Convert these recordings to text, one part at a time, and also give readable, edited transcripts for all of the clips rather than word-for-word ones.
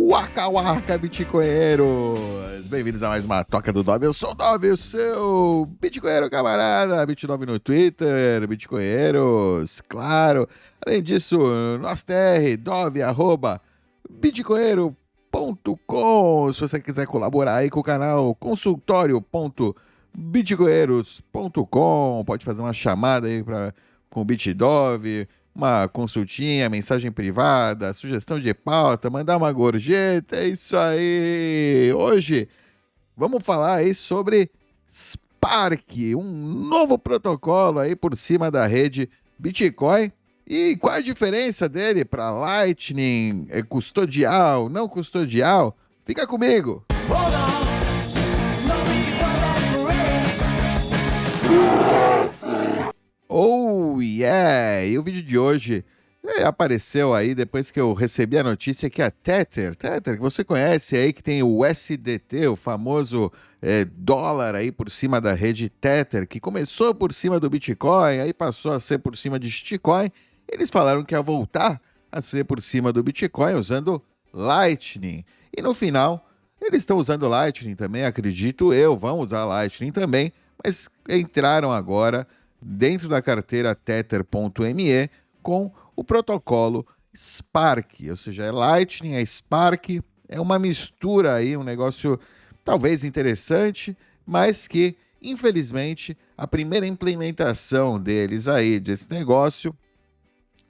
Waka Waka, Bitcoinheiros! Bem-vindos a mais uma Toca do Dove. Eu sou o Dove, o seu Bitcoinheiro camarada. Bit9 no Twitter, Bitcoinheiros, claro. Além disso, no ASTR, Dove, @bitcoinheiro.com. Se você quiser colaborar aí com o canal, consultório.bitcoinheiros.com. Pode fazer uma chamada aí com o BitDove, uma consultinha, mensagem privada, sugestão de pauta, mandar uma gorjeta, é isso aí. Hoje vamos falar aí sobre Spark, um novo protocolo aí por cima da rede Bitcoin. E qual a diferença dele para Lightning? É custodial, não custodial? Fica comigo. Oh yeah! E o vídeo de hoje apareceu aí depois que eu recebi a notícia que a Tether, que você conhece aí, que tem o USDT, o famoso dólar aí por cima da rede Tether, que começou por cima do Bitcoin, aí passou a ser por cima de Shitcoin. Eles falaram que ia voltar a ser por cima do Bitcoin usando Lightning. E no final, eles estão usando Lightning também, acredito eu, vão usar Lightning também, mas entraram agora dentro da carteira Tether.me com o protocolo Spark, ou seja, é Lightning, é Spark, é uma mistura aí, um negócio talvez interessante, mas que, infelizmente, a primeira implementação deles aí, desse negócio,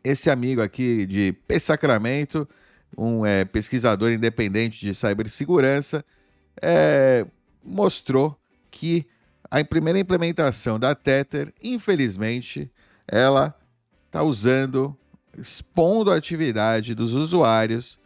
esse amigo aqui de P. Sacramento, um pesquisador independente de cibersegurança, mostrou que a primeira implementação da Tether, infelizmente, ela está expondo a atividade dos usuários,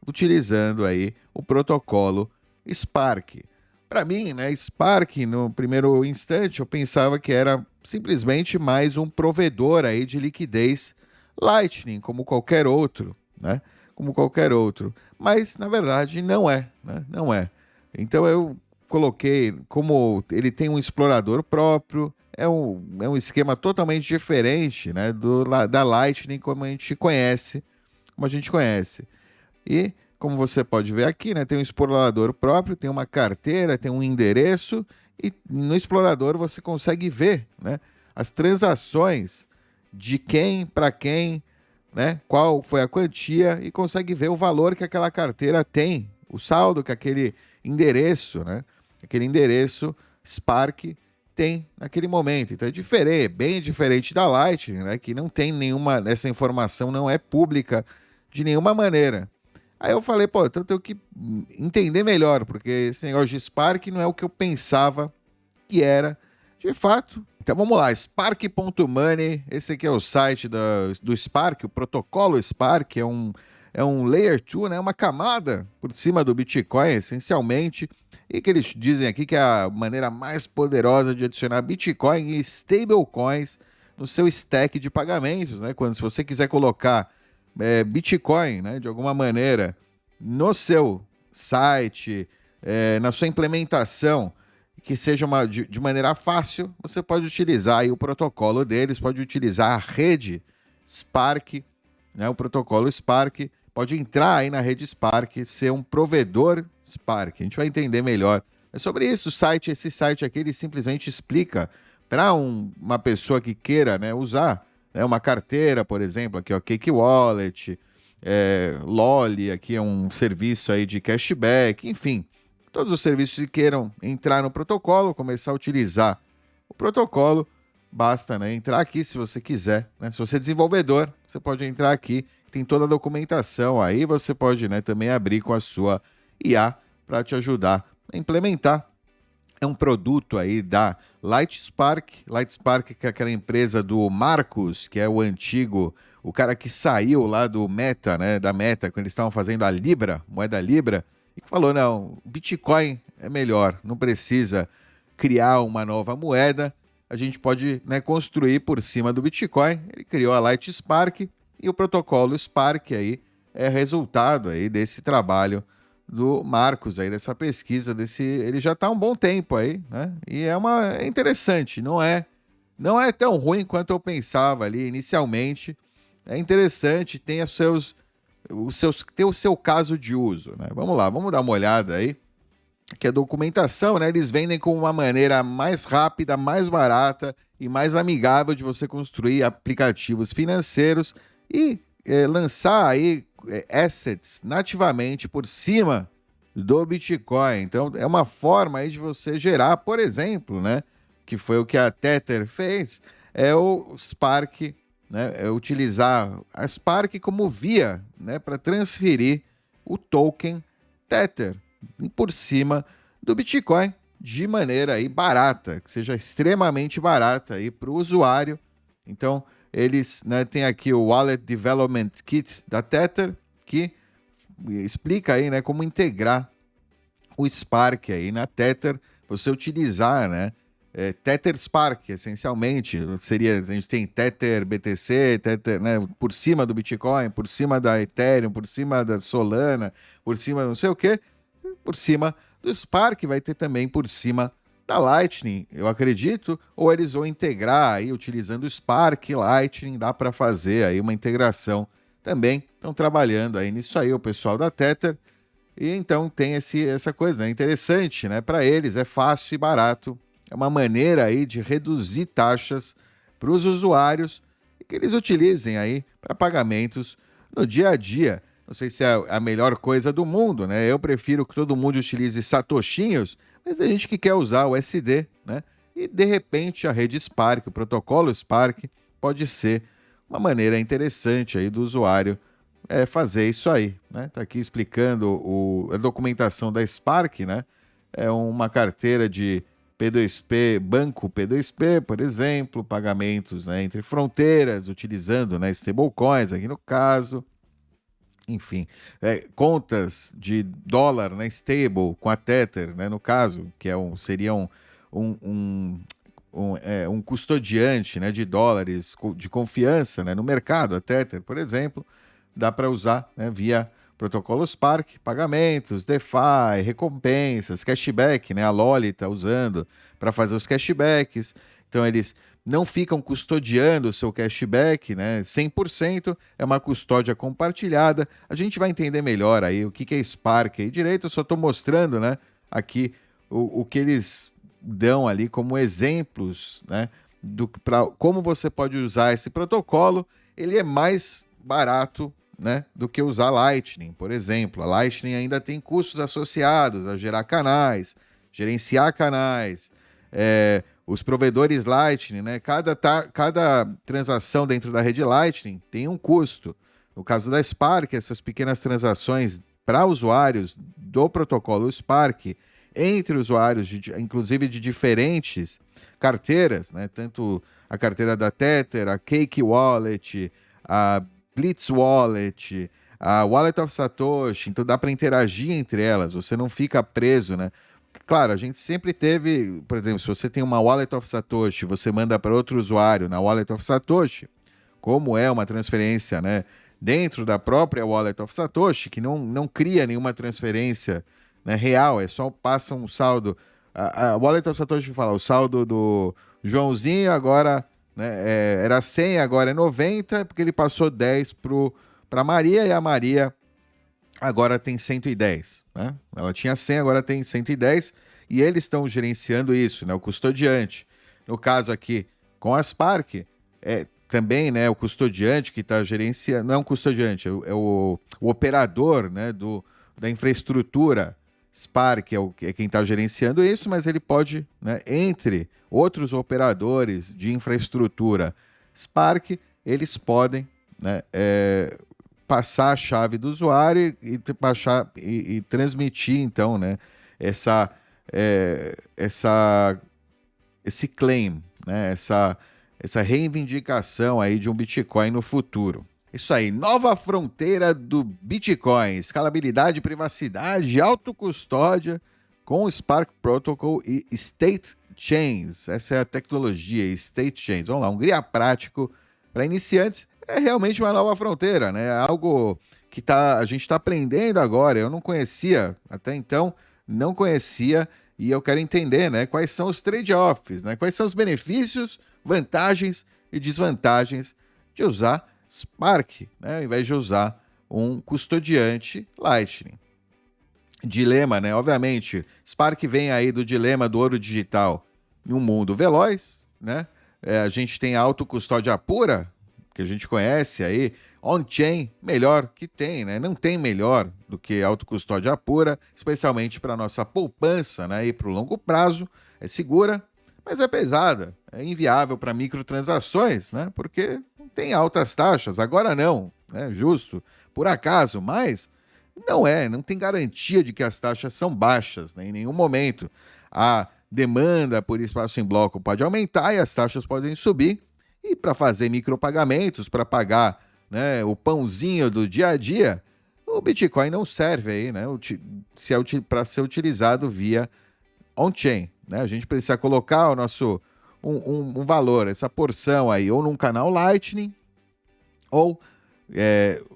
utilizando aí o protocolo Spark. Para mim, né, Spark, no primeiro instante, eu pensava que era simplesmente mais um provedor aí de liquidez Lightning, como qualquer outro, né? Como qualquer outro. Mas, na verdade, não é, né? Não é. Então, eu coloquei, como ele tem um explorador próprio, é um esquema totalmente diferente, né, da Lightning como a gente conhece. E, como você pode ver aqui, né, tem um explorador próprio, tem uma carteira, tem um endereço, e no explorador você consegue ver, né, as transações de quem para quem, né, qual foi a quantia, e consegue ver o valor que aquela carteira tem, o saldo que aquele endereço, né, aquele endereço Spark tem naquele momento. Então é diferente, bem diferente da Lightning, né, que não tem nenhuma, essa informação não é pública de nenhuma maneira. Aí eu falei, então eu tenho que entender melhor, porque esse negócio de Spark não é o que eu pensava que era de fato. Então vamos lá, Spark.money, esse aqui é o site do Spark, o protocolo Spark, é um Layer 2, né, uma camada por cima do Bitcoin, essencialmente, e que eles dizem aqui que é a maneira mais poderosa de adicionar Bitcoin e stablecoins no seu stack de pagamentos, né? Se você quiser colocar Bitcoin, né, de alguma maneira, no seu site, na sua implementação, que seja de maneira fácil, você pode utilizar aí o protocolo deles, pode utilizar a rede Spark, né, o protocolo Spark, pode entrar aí na rede Spark, ser um provedor Spark. A gente vai entender melhor. É sobre isso, esse site aqui, ele simplesmente explica para uma pessoa que queira, né, usar, né, uma carteira, por exemplo, aqui ó, Cake Wallet, Loli, aqui é um serviço aí de cashback, enfim, todos os serviços que queiram entrar no protocolo, começar a utilizar o protocolo, basta, né, entrar aqui se você quiser, né? Se você é desenvolvedor, você pode entrar aqui, tem toda a documentação aí, você pode, né, também abrir com a sua IA para te ajudar a implementar. É um produto aí da Lightspark, que é aquela empresa do Marcos, que é o cara que saiu lá do Meta, né, da Meta, quando eles estavam fazendo a Libra, moeda Libra, e que falou, não, Bitcoin é melhor, não precisa criar uma nova moeda, a gente pode, né, construir por cima do Bitcoin. Ele criou a Lightspark e o protocolo Spark aí é resultado aí desse trabalho do Marcos aí, dessa pesquisa, ele já está há um bom tempo aí, né? E é interessante, não é tão ruim quanto eu pensava ali inicialmente. É interessante, tem os seus ter o seu caso de uso, né? Vamos lá, vamos dar uma olhada aí. Que a documentação, né, eles vendem como uma maneira mais rápida, mais barata e mais amigável de você construir aplicativos financeiros e lançar aí assets nativamente por cima do Bitcoin. Então, é uma forma aí de você gerar, por exemplo, né, que foi o que a Tether fez, é o Spark, né, é utilizar a Spark como via, né, para transferir o token Tether por cima do Bitcoin de maneira aí barata, que seja extremamente barata aí para o usuário. Então, eles, né, têm aqui o Wallet Development Kit da Tether, que explica aí, né, como integrar o Spark aí na Tether, você utilizar, né, Tether Spark, essencialmente, seria, a gente tem Tether BTC, Tether, né, por cima do Bitcoin, por cima da Ethereum, por cima da Solana, por cima não sei o quê, por cima do Spark, vai ter também por cima da Lightning, eu acredito, ou eles vão integrar aí utilizando o Spark Lightning, dá para fazer aí uma integração também. Estão trabalhando aí nisso aí o pessoal da Tether. E então tem essa coisa, né? Interessante, né? Para eles é fácil e barato, é uma maneira aí de reduzir taxas para os usuários e que eles utilizem aí para pagamentos no dia a dia. Não sei se é a melhor coisa do mundo, né? Eu prefiro que todo mundo utilize satoshinhos, mas tem gente que quer usar o SD, né? E de repente a rede Spark, o protocolo Spark, pode ser uma maneira interessante aí do usuário fazer isso aí, né? Tá aqui explicando a documentação da Spark, né? É uma carteira de P2P, banco P2P, por exemplo, pagamentos, né, entre fronteiras, utilizando, né, stablecoins aqui no caso. Enfim, contas de dólar, né, stable com a Tether, né, no caso, que seria um custodiante, né, de dólares de confiança, né, no mercado. A Tether, por exemplo, dá para usar, né, via protocolo Spark, pagamentos, DeFi, recompensas, cashback, né, a Loli está usando para fazer os cashbacks. Então eles não ficam custodiando o seu cashback, né? 100% é uma custódia compartilhada. A gente vai entender melhor aí o que é Spark aí direito. Eu só estou mostrando, né, aqui o que eles dão ali como exemplos, né, para como você pode usar esse protocolo. Ele é mais barato, né, do que usar Lightning, por exemplo. A Lightning ainda tem custos associados a gerar canais, gerenciar canais, os provedores Lightning, né? Cada transação dentro da rede Lightning tem um custo. No caso da Spark, essas pequenas transações para usuários do protocolo Spark, entre usuários, inclusive de diferentes carteiras, né? Tanto a carteira da Tether, a Cake Wallet, a Blitz Wallet, a Wallet of Satoshi, então dá para interagir entre elas, você não fica preso, né? Claro, a gente sempre teve, por exemplo, se você tem uma Wallet of Satoshi, você manda para outro usuário na Wallet of Satoshi, como é uma transferência, né, dentro da própria Wallet of Satoshi, que não cria nenhuma transferência, né, real, é só passa um saldo. A Wallet of Satoshi fala, o saldo do Joãozinho agora, né, era 100, agora é 90, porque ele passou 10 para Maria e a Maria agora tem 110, né? Ela tinha 100, agora tem 110, e eles estão gerenciando isso, né? O custodiante. No caso aqui, com a Spark, também, né, o custodiante que está gerenciando, não é um custodiante, é o operador, né, da infraestrutura Spark, é quem está gerenciando isso, mas ele pode, né, entre outros operadores de infraestrutura Spark, eles podem, né, passar a chave do usuário e transmitir, então, né, esse claim, né, essa reivindicação aí de um Bitcoin no futuro. Isso aí, nova fronteira do Bitcoin, escalabilidade, privacidade, autocustódia com o Spark Protocol e State Chains. Essa é a tecnologia, State Chains. Vamos lá, um guia prático para iniciantes. É realmente uma nova fronteira, né? Algo que a gente está aprendendo agora. Eu não conhecia, até então, não conhecia, e eu quero entender, né, quais são os trade-offs, né? Quais são os benefícios, vantagens e desvantagens de usar Spark, né, ao invés de usar um custodiante Lightning. Dilema, né? Obviamente, Spark vem aí do dilema do ouro digital em um mundo veloz, né? A gente tem a autocustódia pura, que a gente conhece aí, on-chain, melhor que tem, né? Não tem melhor do que autocustódia pura, especialmente para nossa poupança, né? E para o longo prazo, é segura, mas é pesada, é inviável para microtransações, né? Porque tem altas taxas, agora não, né? Justo, por acaso, mas não tem garantia de que as taxas são baixas, né? Em nenhum momento. A demanda por espaço em bloco pode aumentar e as taxas podem subir. E para fazer micropagamentos, para pagar, né, o pãozinho do dia a dia, o Bitcoin não serve aí, né? Para ser utilizado via on-chain, né? A gente precisa colocar o nosso um valor, essa porção aí, ou num canal Lightning, ou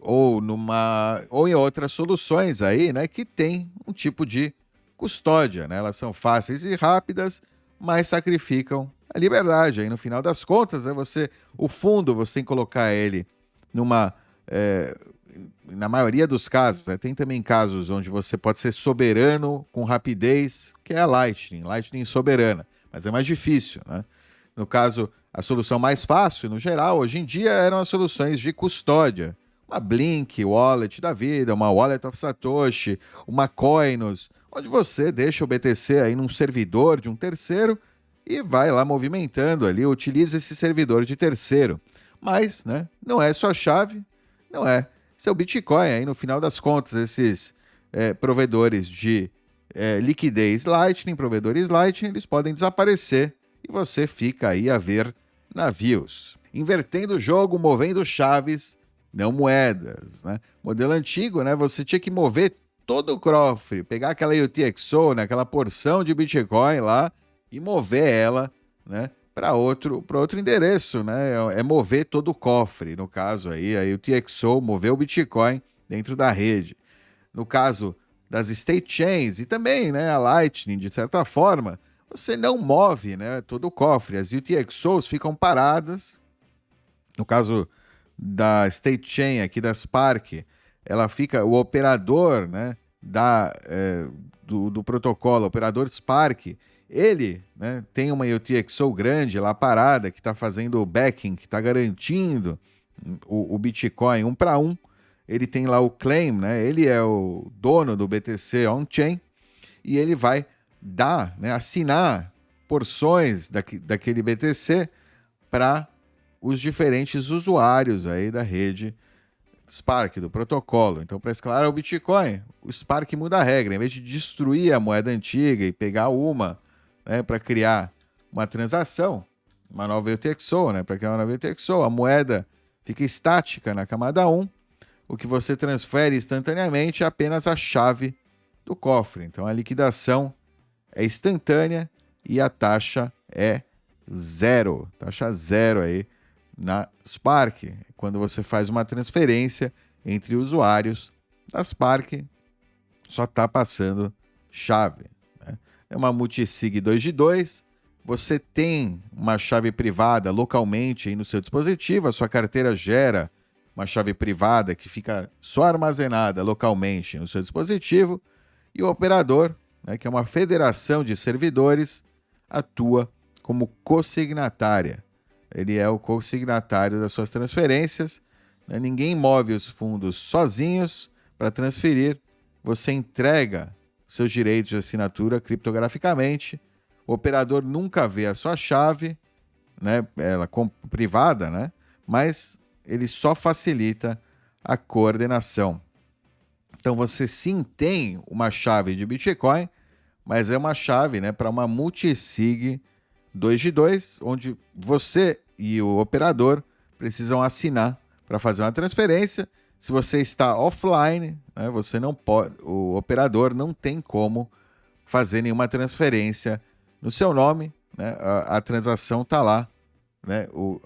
ou em outras soluções aí, né, que tem um tipo de custódia, né? Elas são fáceis e rápidas, mas sacrificam a liberdade. Aí no final das contas, né, o fundo você tem que colocar ele numa na maioria dos casos, né, tem também casos onde você pode ser soberano com rapidez, que é a Lightning soberana, mas é mais difícil, né? No caso, a solução mais fácil, no geral, hoje em dia, eram as soluções de custódia. Uma Blink Wallet da vida, uma Wallet of Satoshi, uma Coinos, onde você deixa o BTC aí num servidor de um terceiro e vai lá movimentando ali, utiliza esse servidor de terceiro. Mas, né, não é sua chave, não é seu Bitcoin. Aí, no final das contas, esses provedores de liquidez Lightning, provedores Lightning, eles podem desaparecer e você fica aí a ver navios. Invertendo o jogo, movendo chaves, não moedas, né? Modelo antigo, né? Você tinha que mover todo o cofre, pegar aquela UTXO, né? Aquela porção de Bitcoin lá e mover ela, né? Para outro endereço, né? É mover todo o cofre. No caso aí, a UTXO mover o Bitcoin dentro da rede. No caso das state chains e também, né, a Lightning, de certa forma, você não move, né, todo o cofre. As UTXOs ficam paradas. No caso da State Chain aqui da Spark, ela fica, o operador, né, do protocolo, o operador Spark, ele, né, tem uma UTXO grande lá parada que está fazendo o backing, que está garantindo o Bitcoin 1 para 1. Ele tem lá o claim, né, ele é o dono do BTC on-chain e ele vai dar, né, assinar porções daquele BTC para os diferentes usuários aí da rede Spark, do protocolo. Então, para escalar o Bitcoin, o Spark muda a regra. Em vez de destruir a moeda antiga e pegar uma, né, para criar uma transação, uma nova UTXO, né, para criar uma nova UTXO, a moeda fica estática na camada 1. O que você transfere instantaneamente é apenas a chave do cofre. Então, a liquidação é instantânea e a taxa é zero. Taxa zero aí na Spark. Quando você faz uma transferência entre usuários da Spark, só está passando chave, né? É uma multisig 2 de 2. Você tem uma chave privada localmente aí no seu dispositivo. A sua carteira gera uma chave privada que fica só armazenada localmente no seu dispositivo. E o operador, né, que é uma federação de servidores, atua como consignatária. Ele é o consignatário das suas transferências, né? Ninguém move os fundos sozinhos para transferir. Você entrega seus direitos de assinatura criptograficamente. O operador nunca vê a sua chave, né, ela privada, né, mas ele só facilita a coordenação. Então você sim tem uma chave de Bitcoin, mas é uma chave, né, para uma multisig 2 de 2, onde você e o operador precisam assinar para fazer uma transferência. Se você está offline, né, você não pode, o operador não tem como fazer nenhuma transferência no seu nome, né, a transação está lá, né, o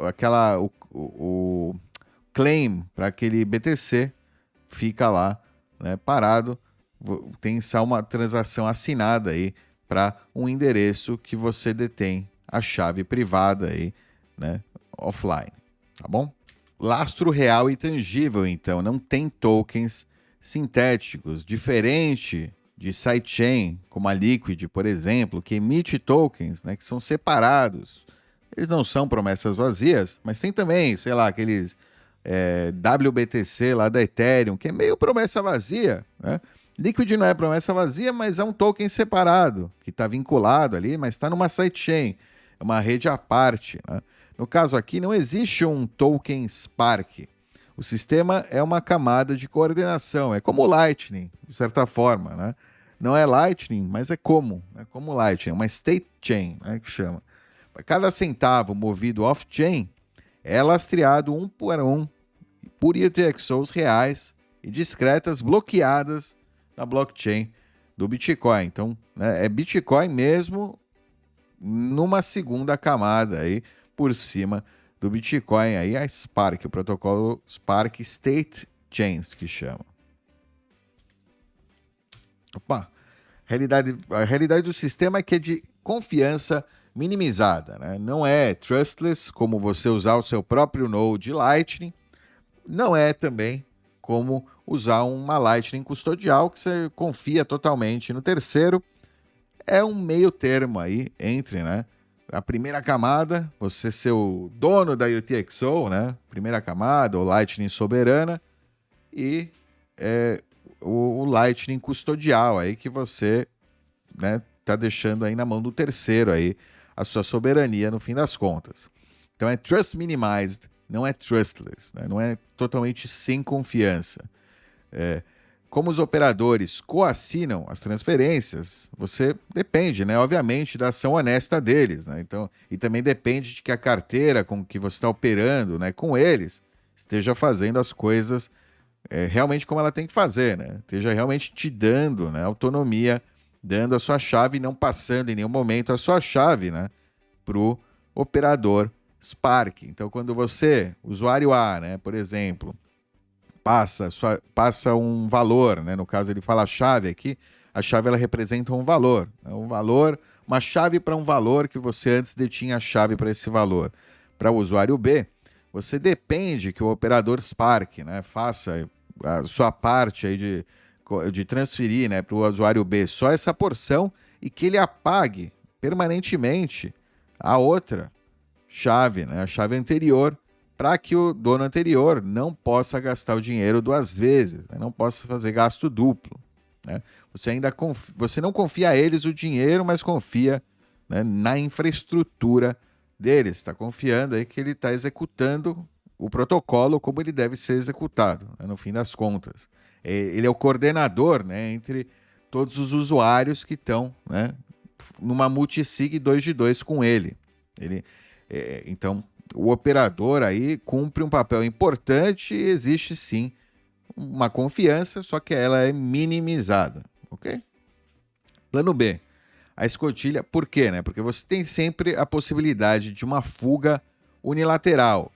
claim para aquele BTC fica lá, né, parado. Tem só uma transação assinada aí para um endereço que você detém a chave privada aí, né, offline, tá bom? lastro real e tangível, então, não tem tokens sintéticos, diferente de sidechain, como a Liquid, por exemplo, que emite tokens, né, que são separados. Eles não são promessas vazias, mas tem também, sei lá, aqueles WBTC lá da Ethereum, que é meio promessa vazia, né? Liquid não é promessa vazia, mas é um token separado, que está vinculado ali, mas está numa sidechain, é uma rede à parte, né? No caso aqui, não existe um token Spark. O sistema é uma camada de coordenação, é como o Lightning, de certa forma, né? Não é Lightning, mas é como Lightning, é uma state chain, né, que chama. Cada centavo movido off-chain é lastreado um por um por UTXOs reais e discretas bloqueadas na blockchain do Bitcoin. Então, né, é Bitcoin mesmo numa segunda camada aí por cima do Bitcoin, aí a Spark, o protocolo Spark State Chains que chama. Opa, a realidade do sistema é que é de confiança minimizada, né? Não é trustless, como você usar o seu próprio node Lightning, não é também como usar uma Lightning custodial, que você confia totalmente no terceiro. É um meio termo aí entre, né, a primeira camada, você ser o dono da UTXO, né, primeira camada, ou Lightning soberana, e o Lightning custodial aí que você, né, tá deixando aí na mão do terceiro aí a sua soberania no fim das contas. Então é trust minimized, não é trustless, né? Não é totalmente sem confiança. Como os operadores coassinam as transferências, você depende, né, obviamente, da ação honesta deles, né? Então, e também depende de que a carteira com que você está operando, né, com eles esteja fazendo as coisas realmente como ela tem que fazer, né? Esteja realmente te dando, né, autonomia, dando a sua chave e não passando em nenhum momento a sua chave, né, para o operador Spark. Então, quando você, usuário A, né, por exemplo, passa um valor, né? No caso ele fala a chave aqui, a chave ela representa um valor, né? Um valor, uma chave para um valor que você antes detinha a chave para esse valor. Para o usuário B, você depende que o operador Spark, né, faça a sua parte aí de transferir, né, para o usuário B só essa porção e que ele apague permanentemente a outra chave, né, a chave anterior, para que o dono anterior não possa gastar o dinheiro duas vezes, né? Não possa fazer gasto duplo, né? Você não confia a eles o dinheiro, mas confia, né, na infraestrutura deles. Está confiando aí que ele está executando o protocolo como ele deve ser executado, né, no fim das contas. Ele é o coordenador, né, entre todos os usuários que estão, né, numa multisig 2 de 2 com ele. Então, o operador aí cumpre um papel importante e existe sim uma confiança, só que ela é minimizada, ok? Plano B, a escotilha, por quê, né? Porque você tem sempre a possibilidade de uma fuga unilateral.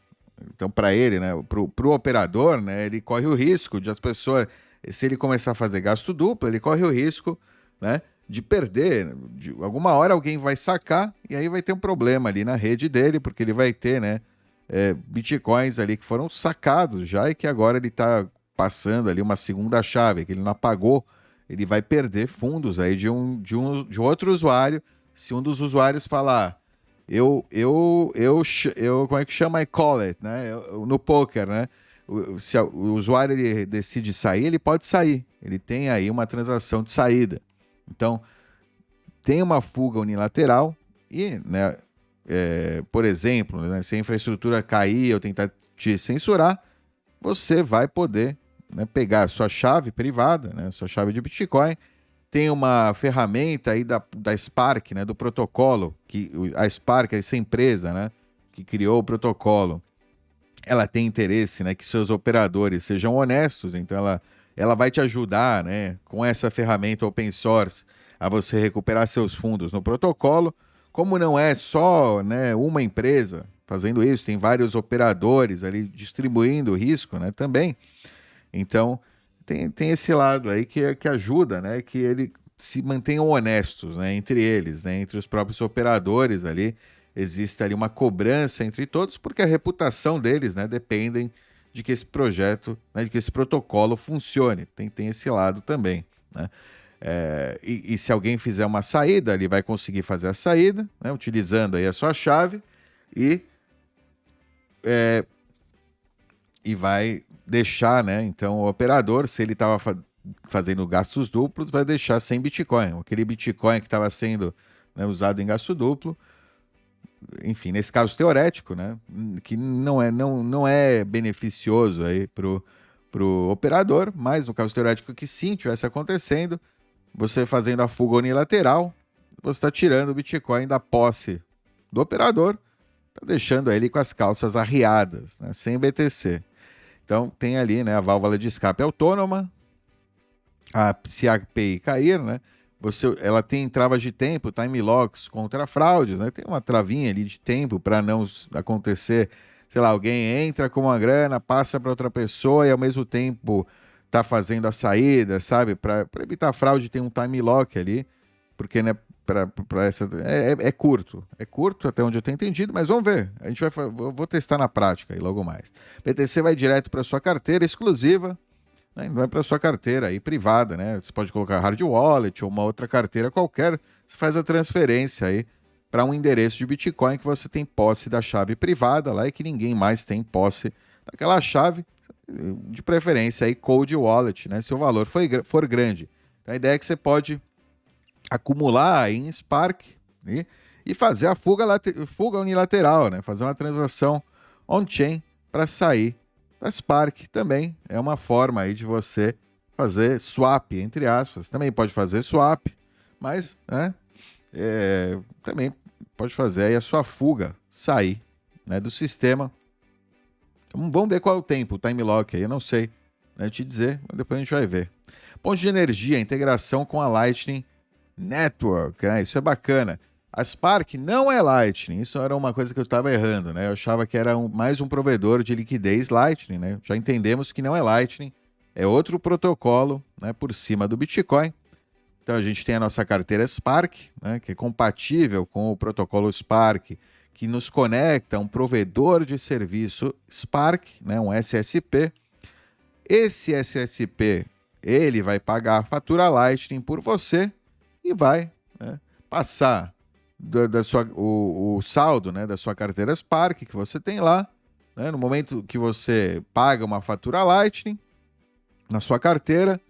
Então, para ele, né, para o operador, né, ele corre o risco de as pessoas, se ele começar a fazer gasto duplo, ele corre o risco, né, de perder. De alguma hora alguém vai sacar e aí vai ter um problema ali na rede dele, porque ele vai ter, né, bitcoins ali que foram sacados já e que agora ele está passando ali uma segunda chave, que ele não apagou, ele vai perder fundos aí de outro usuário. Se um dos usuários falar, como é que chama? I call it, né? No poker, né? Se o usuário ele decide sair, ele pode sair. Ele tem aí uma transação de saída. Então, tem uma fuga unilateral e, né, por exemplo, né, se a infraestrutura cair ou tentar te censurar, você vai poder, né, pegar a sua chave privada, né, sua chave de Bitcoin. Tem uma ferramenta aí da Spark, né, do protocolo, que a Spark, essa empresa, né, que criou o protocolo, ela tem interesse, né, que seus operadores sejam honestos, então ela vai te ajudar, né, com essa ferramenta open source a você recuperar seus fundos no protocolo. Como não é só, né, uma empresa fazendo isso, tem vários operadores ali distribuindo o risco, né, também. Então, tem esse lado aí que ajuda, né, que eles se mantenham honestos, né, entre eles, né, entre os próprios operadores ali. existe ali uma cobrança entre todos, porque a reputação deles, né, dependem de que esse projeto, né, de que esse protocolo funcione. Tem esse lado também, né? E se alguém fizer uma saída, ele vai conseguir fazer a saída, né, utilizando aí a sua chave e vai deixar, né? Então, o operador, se ele estava fazendo gastos duplos, vai deixar sem Bitcoin. Aquele Bitcoin que estava sendo, né, usado em gasto duplo, enfim, nesse caso teorético, né, que não é beneficioso aí pro operador, mas no caso teorético que sim tivesse acontecendo, você fazendo a fuga unilateral, você está tirando o Bitcoin da posse do operador, está deixando ele com as calças arriadas, né, sem BTC. Então tem ali, né, a válvula de escape autônoma. Se a API cair, né, ela tem travas de tempo, time locks contra fraudes, né? Tem uma travinha ali de tempo para não acontecer, sei lá, alguém entra com uma grana, passa para outra pessoa e ao mesmo tempo tá fazendo a saída, sabe? Para evitar fraude tem um time lock ali, porque, né, para essa é curto até onde eu tenho entendido, mas vamos ver. Eu vou testar na prática aí logo mais. BTC vai direto para sua carteira exclusiva, né? Vai para sua carteira aí privada, né? Você pode colocar hard wallet ou uma outra carteira qualquer. Você faz a transferência aí para um endereço de Bitcoin que você tem posse da chave privada lá e que ninguém mais tem posse daquela chave, de preferência aí cold wallet, né? Se o valor for grande. Então, a ideia é que você pode acumular em Spark, né, e fazer a fuga unilateral, né? Fazer uma transação on-chain para sair da Spark. Também é uma forma aí de você fazer swap, entre aspas. Também pode fazer swap, mas, né, também pode fazer aí a sua fuga, sair, né, do sistema. Então, vamos ver qual é o tempo, o time lock aí, eu não sei, né, te dizer, mas depois a gente vai ver. Ponto de energia, integração com a Lightning Network, né? Isso é bacana. A Spark não é Lightning, isso era uma coisa que eu estava errando, né? Eu achava que era mais um provedor de liquidez Lightning, né? Já entendemos que não é Lightning, é outro protocolo, né, por cima do Bitcoin. Então a gente tem a nossa carteira Spark, né, que é compatível com o protocolo Spark, que nos conecta a um provedor de serviço Spark, né, um SSP. Esse SSP, ele vai pagar a fatura Lightning por você e vai, né, passar o saldo, né, da sua carteira Spark que você tem lá, né, no momento que você paga uma fatura Lightning na sua carteira,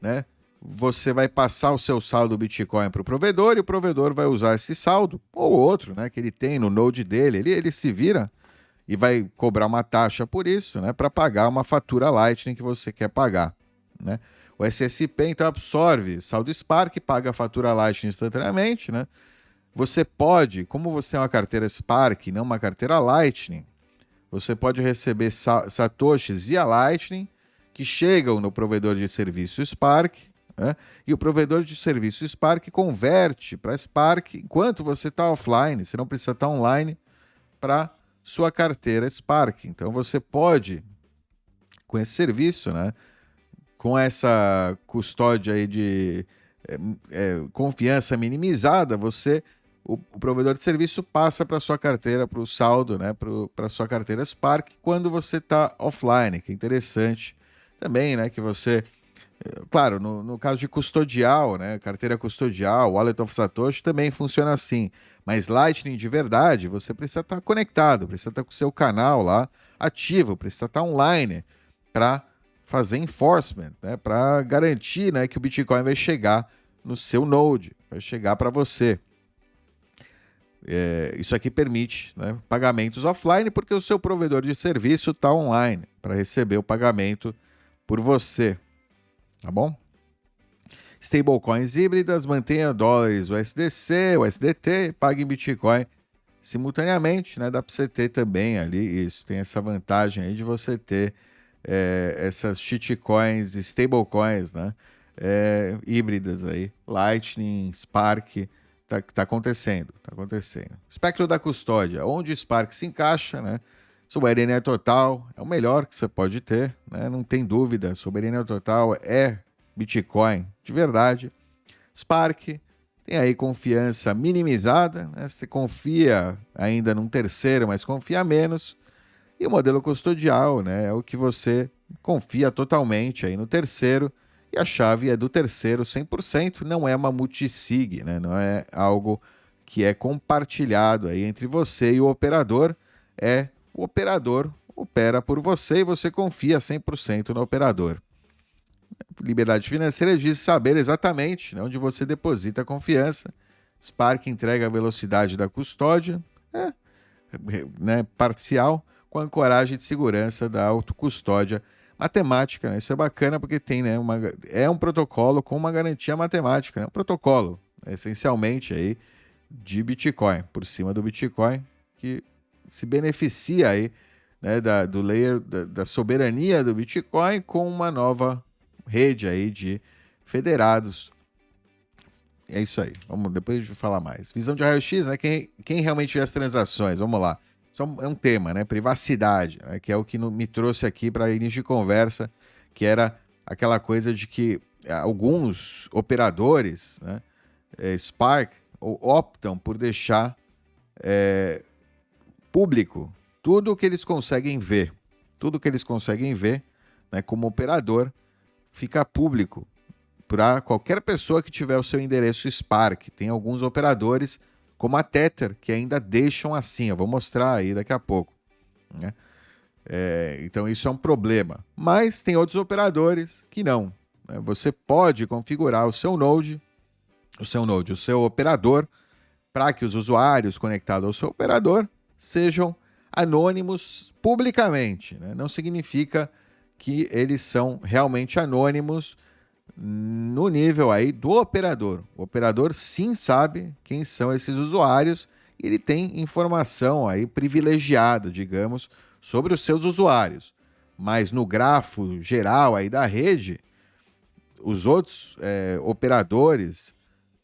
né, você vai passar o seu saldo Bitcoin para o provedor e o provedor vai usar esse saldo ou outro, né, que ele tem no node dele, ele se vira e vai cobrar uma taxa por isso, né, para pagar uma fatura Lightning que você quer pagar, né? O SSP então absorve saldo Spark, paga a fatura Lightning instantaneamente, né? Você pode, como você é uma carteira Spark, não uma carteira Lightning, você pode receber satoshis via Lightning que chegam no provedor de serviço Spark, né? E o provedor de serviço Spark converte para Spark enquanto você está offline, você não precisa estar online para sua carteira Spark. Então você pode, com esse serviço, né, com essa custódia aí de confiança minimizada, o provedor de serviço passa para sua carteira, para o saldo, né, para sua carteira Spark quando você está offline, que é interessante também, né, que você, claro, no caso de custodial, né, carteira custodial, Wallet of Satoshi também funciona assim, mas Lightning de verdade, você precisa estar conectado, precisa estar com o seu canal lá ativo, precisa estar online para fazer enforcement, né, para garantir, né, que o Bitcoin vai chegar no seu node, vai chegar para você. Isso aqui permite, né, pagamentos offline porque o seu provedor de serviço está online para receber o pagamento por você, tá bom? Stablecoins híbridas, mantenha dólares USDC, USDT, pague em Bitcoin simultaneamente, né? Dá para você ter também ali isso, tem essa vantagem aí de você ter essas shitcoins, stablecoins, né, híbridas aí, Lightning, Spark, tá acontecendo. Espectro da custódia, onde o Spark se encaixa, né, soberania total é o melhor que você pode ter, né, não tem dúvida, soberania total é Bitcoin de verdade. Spark tem aí confiança minimizada, né? Você confia ainda num terceiro, mas confia menos. E o modelo custodial, né, é o que você confia totalmente aí no terceiro, e a chave é do terceiro 100%, não é uma multisig, né, não é algo que é compartilhado aí entre você e o operador, o operador opera por você e você confia 100% no operador. Liberdade financeira diz saber exatamente, né, onde você deposita a confiança. Spark entrega a velocidade da custódia, né, parcial, com a ancoragem de segurança da autocustódia matemática. Né? Isso é bacana porque tem, né, é um protocolo com uma garantia matemática, né? Um protocolo, essencialmente, aí, de Bitcoin, por cima do Bitcoin, que se beneficia aí, né, do layer da soberania do Bitcoin com uma nova rede aí de federados. É isso aí. Vamos, depois a gente vai falar mais. Visão de raio-x, né? Quem realmente vê as transações? Vamos lá. Isso é um tema, né? Privacidade, né? Que é o que me trouxe aqui para início de conversa, que era aquela coisa de que alguns operadores, né, Spark, optam por deixar público tudo o que eles conseguem ver. Tudo que eles conseguem ver, né, como operador, fica público para qualquer pessoa que tiver o seu endereço Spark. Tem alguns operadores, como a Tether, que ainda deixam assim. Eu vou mostrar aí daqui a pouco, né? Então isso é um problema. Mas tem outros operadores que não, né? Você pode configurar o seu operador, para que os usuários conectados ao seu operador sejam anônimos publicamente, né? Não significa que eles são realmente anônimos no nível aí do operador. O operador sim sabe quem são esses usuários e ele tem informação aí privilegiada, digamos, sobre os seus usuários. Mas no grafo geral aí da rede, os outros operadores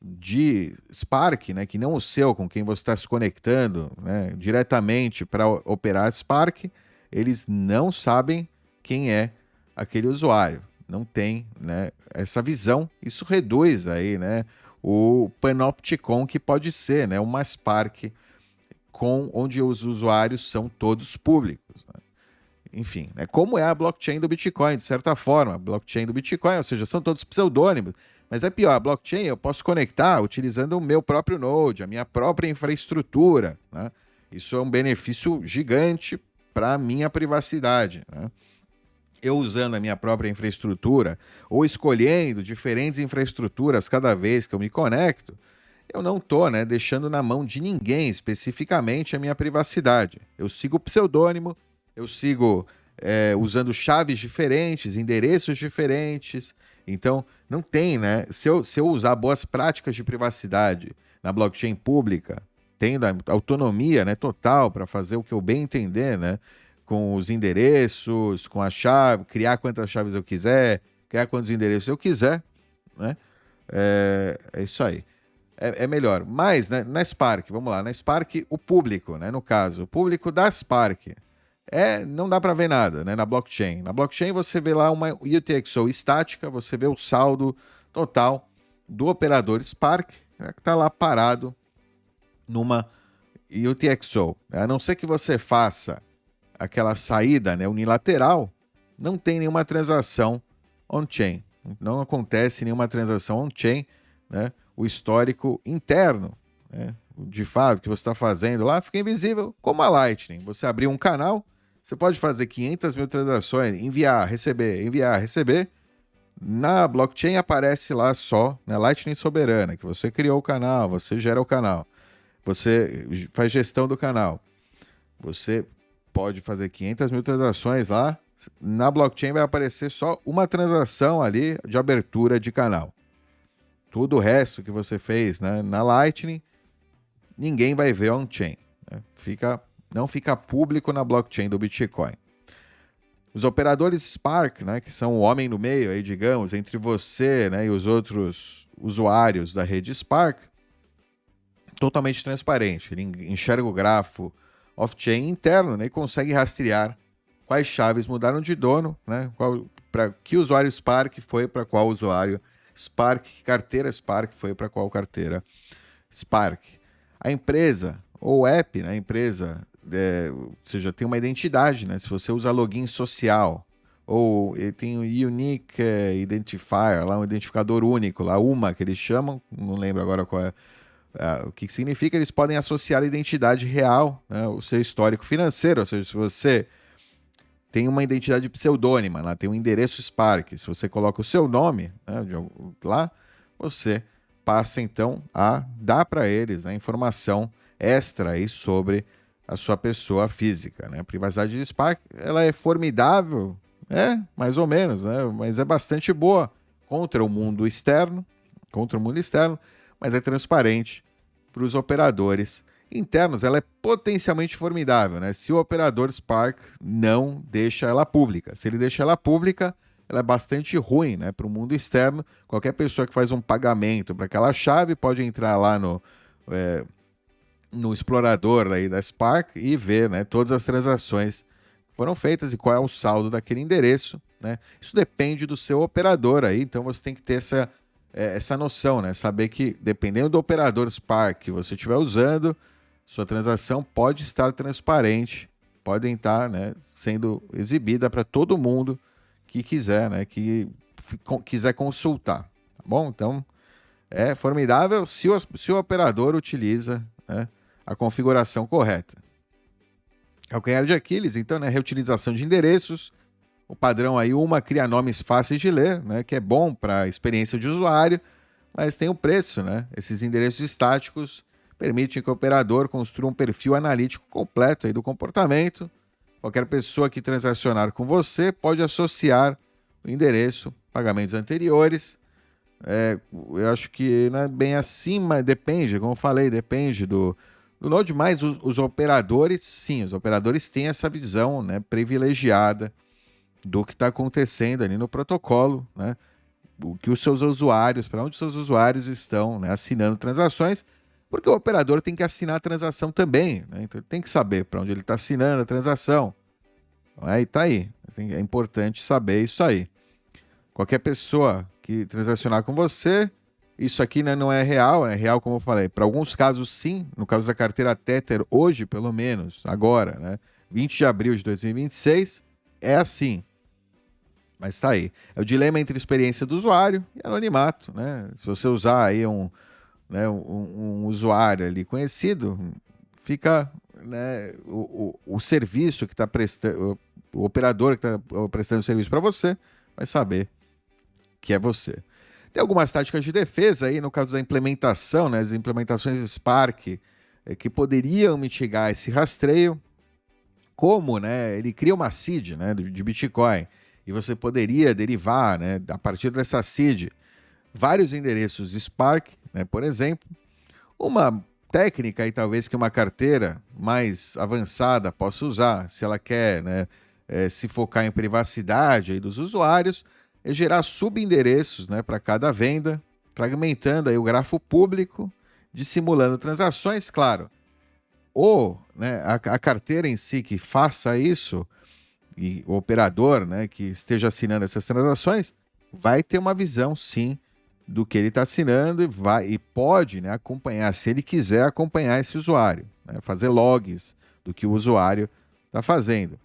de Spark, né, que não o seu, com quem você está se conectando, né, diretamente para operar Spark, eles não sabem quem é aquele usuário. Não tem, né, essa visão. Isso reduz aí, né, o panopticon que pode ser, né, uma Spark onde os usuários são todos públicos. Né? Enfim, né, como é a blockchain do Bitcoin, de certa forma. A blockchain do Bitcoin, ou seja, são todos pseudônimos. Mas é pior, a blockchain eu posso conectar utilizando o meu próprio node, a minha própria infraestrutura. Né? Isso é um benefício gigante para a minha privacidade. Né? Eu usando a minha própria infraestrutura ou escolhendo diferentes infraestruturas cada vez que eu me conecto, eu não estou, né, deixando na mão de ninguém especificamente a minha privacidade. Eu sigo o pseudônimo, eu sigo usando chaves diferentes, endereços diferentes. Então, não tem, né? Se eu usar boas práticas de privacidade na blockchain pública, tendo a autonomia, né, total para fazer o que eu bem entender, né? Com os endereços, com a chave, criar quantas chaves eu quiser, criar quantos endereços eu quiser, né? É isso aí. É melhor. Mas, né, na Spark, vamos lá, na Spark, o público, né, no caso, o público da Spark, não dá para ver nada, né, na blockchain. Na blockchain você vê lá uma UTXO estática, você vê o saldo total do operador Spark, né, que está lá parado numa UTXO. A não ser que você faça aquela saída, né, unilateral, não tem nenhuma transação on-chain. Não acontece nenhuma transação on-chain, né? O histórico interno, né, de fato, que você está fazendo lá, fica invisível, como a Lightning. Você abrir um canal, você pode fazer 500 mil transações, enviar, receber. Na blockchain aparece lá só, né, Lightning soberana, que você criou o canal, você gera o canal, você faz gestão do canal. Você pode fazer 500 mil transações lá, na blockchain vai aparecer só uma transação ali de abertura de canal. Tudo o resto que você fez, né, na Lightning, ninguém vai ver on-chain. Né? Não fica público na blockchain do Bitcoin. Os operadores Spark, né, que são o homem no meio, aí, digamos, entre você, né, e os outros usuários da rede Spark, totalmente transparente. Ele enxerga o grafo off-chain interno, né, e consegue rastrear quais chaves mudaram de dono, né, para que usuário Spark foi para qual usuário Spark, que carteira Spark foi para qual carteira Spark. A empresa, ou app, né, a empresa, ou seja, tem uma identidade, né? Se você usa login social, ou tem o Unique Identifier, lá um identificador único, lá uma que eles chamam, não lembro agora qual é, o que significa, eles podem associar a identidade real, né, o seu histórico financeiro, ou seja, se você tem uma identidade pseudônima, lá tem um endereço Spark, se você coloca o seu nome, né, lá, você passa então a dar para eles a informação extra aí sobre a sua pessoa física, né? A privacidade de Spark, ela é formidável, mais ou menos, né? Mas é bastante boa contra o mundo externo, mas é transparente para os operadores internos. Ela é potencialmente formidável, né? Se o operador Spark não deixa ela pública. Se ele deixa ela pública, ela é bastante ruim, né, para o mundo externo. Qualquer pessoa que faz um pagamento para aquela chave pode entrar lá no explorador aí da Spark e ver, né, todas as transações que foram feitas e qual é o saldo daquele endereço, né? Isso depende do seu operador aí, então você tem que ter essa noção, né? Saber que dependendo do operador Spark que você estiver usando, sua transação pode estar transparente, podem estar, né, sendo exibida para todo mundo que quiser, né, que quiser consultar, tá bom? Então, é formidável se o operador utiliza, né, a configuração correta. Calcanhar de Aquiles, então, né, reutilização de endereços. O padrão aí, cria nomes fáceis de ler, né, que é bom para a experiência de usuário, mas tem o preço, né? Esses endereços estáticos permitem que o operador construa um perfil analítico completo aí do comportamento. Qualquer pessoa que transacionar com você pode associar o endereço, pagamentos anteriores. Eu acho que não é bem assim, mas depende, como eu falei, depende do Node, mas os operadores, sim, os operadores têm essa visão, né, privilegiada do que está acontecendo ali no protocolo, né? O que os seus usuários, para onde os seus usuários estão, né, assinando transações, porque o operador tem que assinar a transação também, né? Então ele tem que saber para onde ele está assinando a transação. Aí tá aí. É importante saber isso aí. Qualquer pessoa que transacionar com você, isso aqui, né, não é real, é real como eu falei. Para alguns casos sim, no caso da carteira Tether, hoje pelo menos, agora, né, 20 de abril de 2026, é assim. Mas tá aí. É o dilema entre experiência do usuário e anonimato, né? Se você usar aí um usuário ali conhecido, fica, né, o serviço que está prestando, o operador que está prestando serviço para você vai saber que é você. Tem algumas táticas de defesa aí, no caso da implementação, né, as implementações Spark, que poderiam mitigar esse rastreio, como, né, ele cria uma seed, né, de Bitcoin, e você poderia derivar, né, a partir dessa seed vários endereços Spark, né, por exemplo. Uma técnica e talvez que uma carteira mais avançada possa usar, se ela quer, né, se focar em privacidade aí dos usuários, é gerar subendereços, né, para cada venda, fragmentando aí o grafo público, dissimulando transações, claro. Ou, né, a carteira em si que faça isso, e o operador, né, que esteja assinando essas transações, vai ter uma visão, sim, do que ele está assinando e pode, né, acompanhar, se ele quiser acompanhar esse usuário, né, fazer logs do que o usuário está fazendo.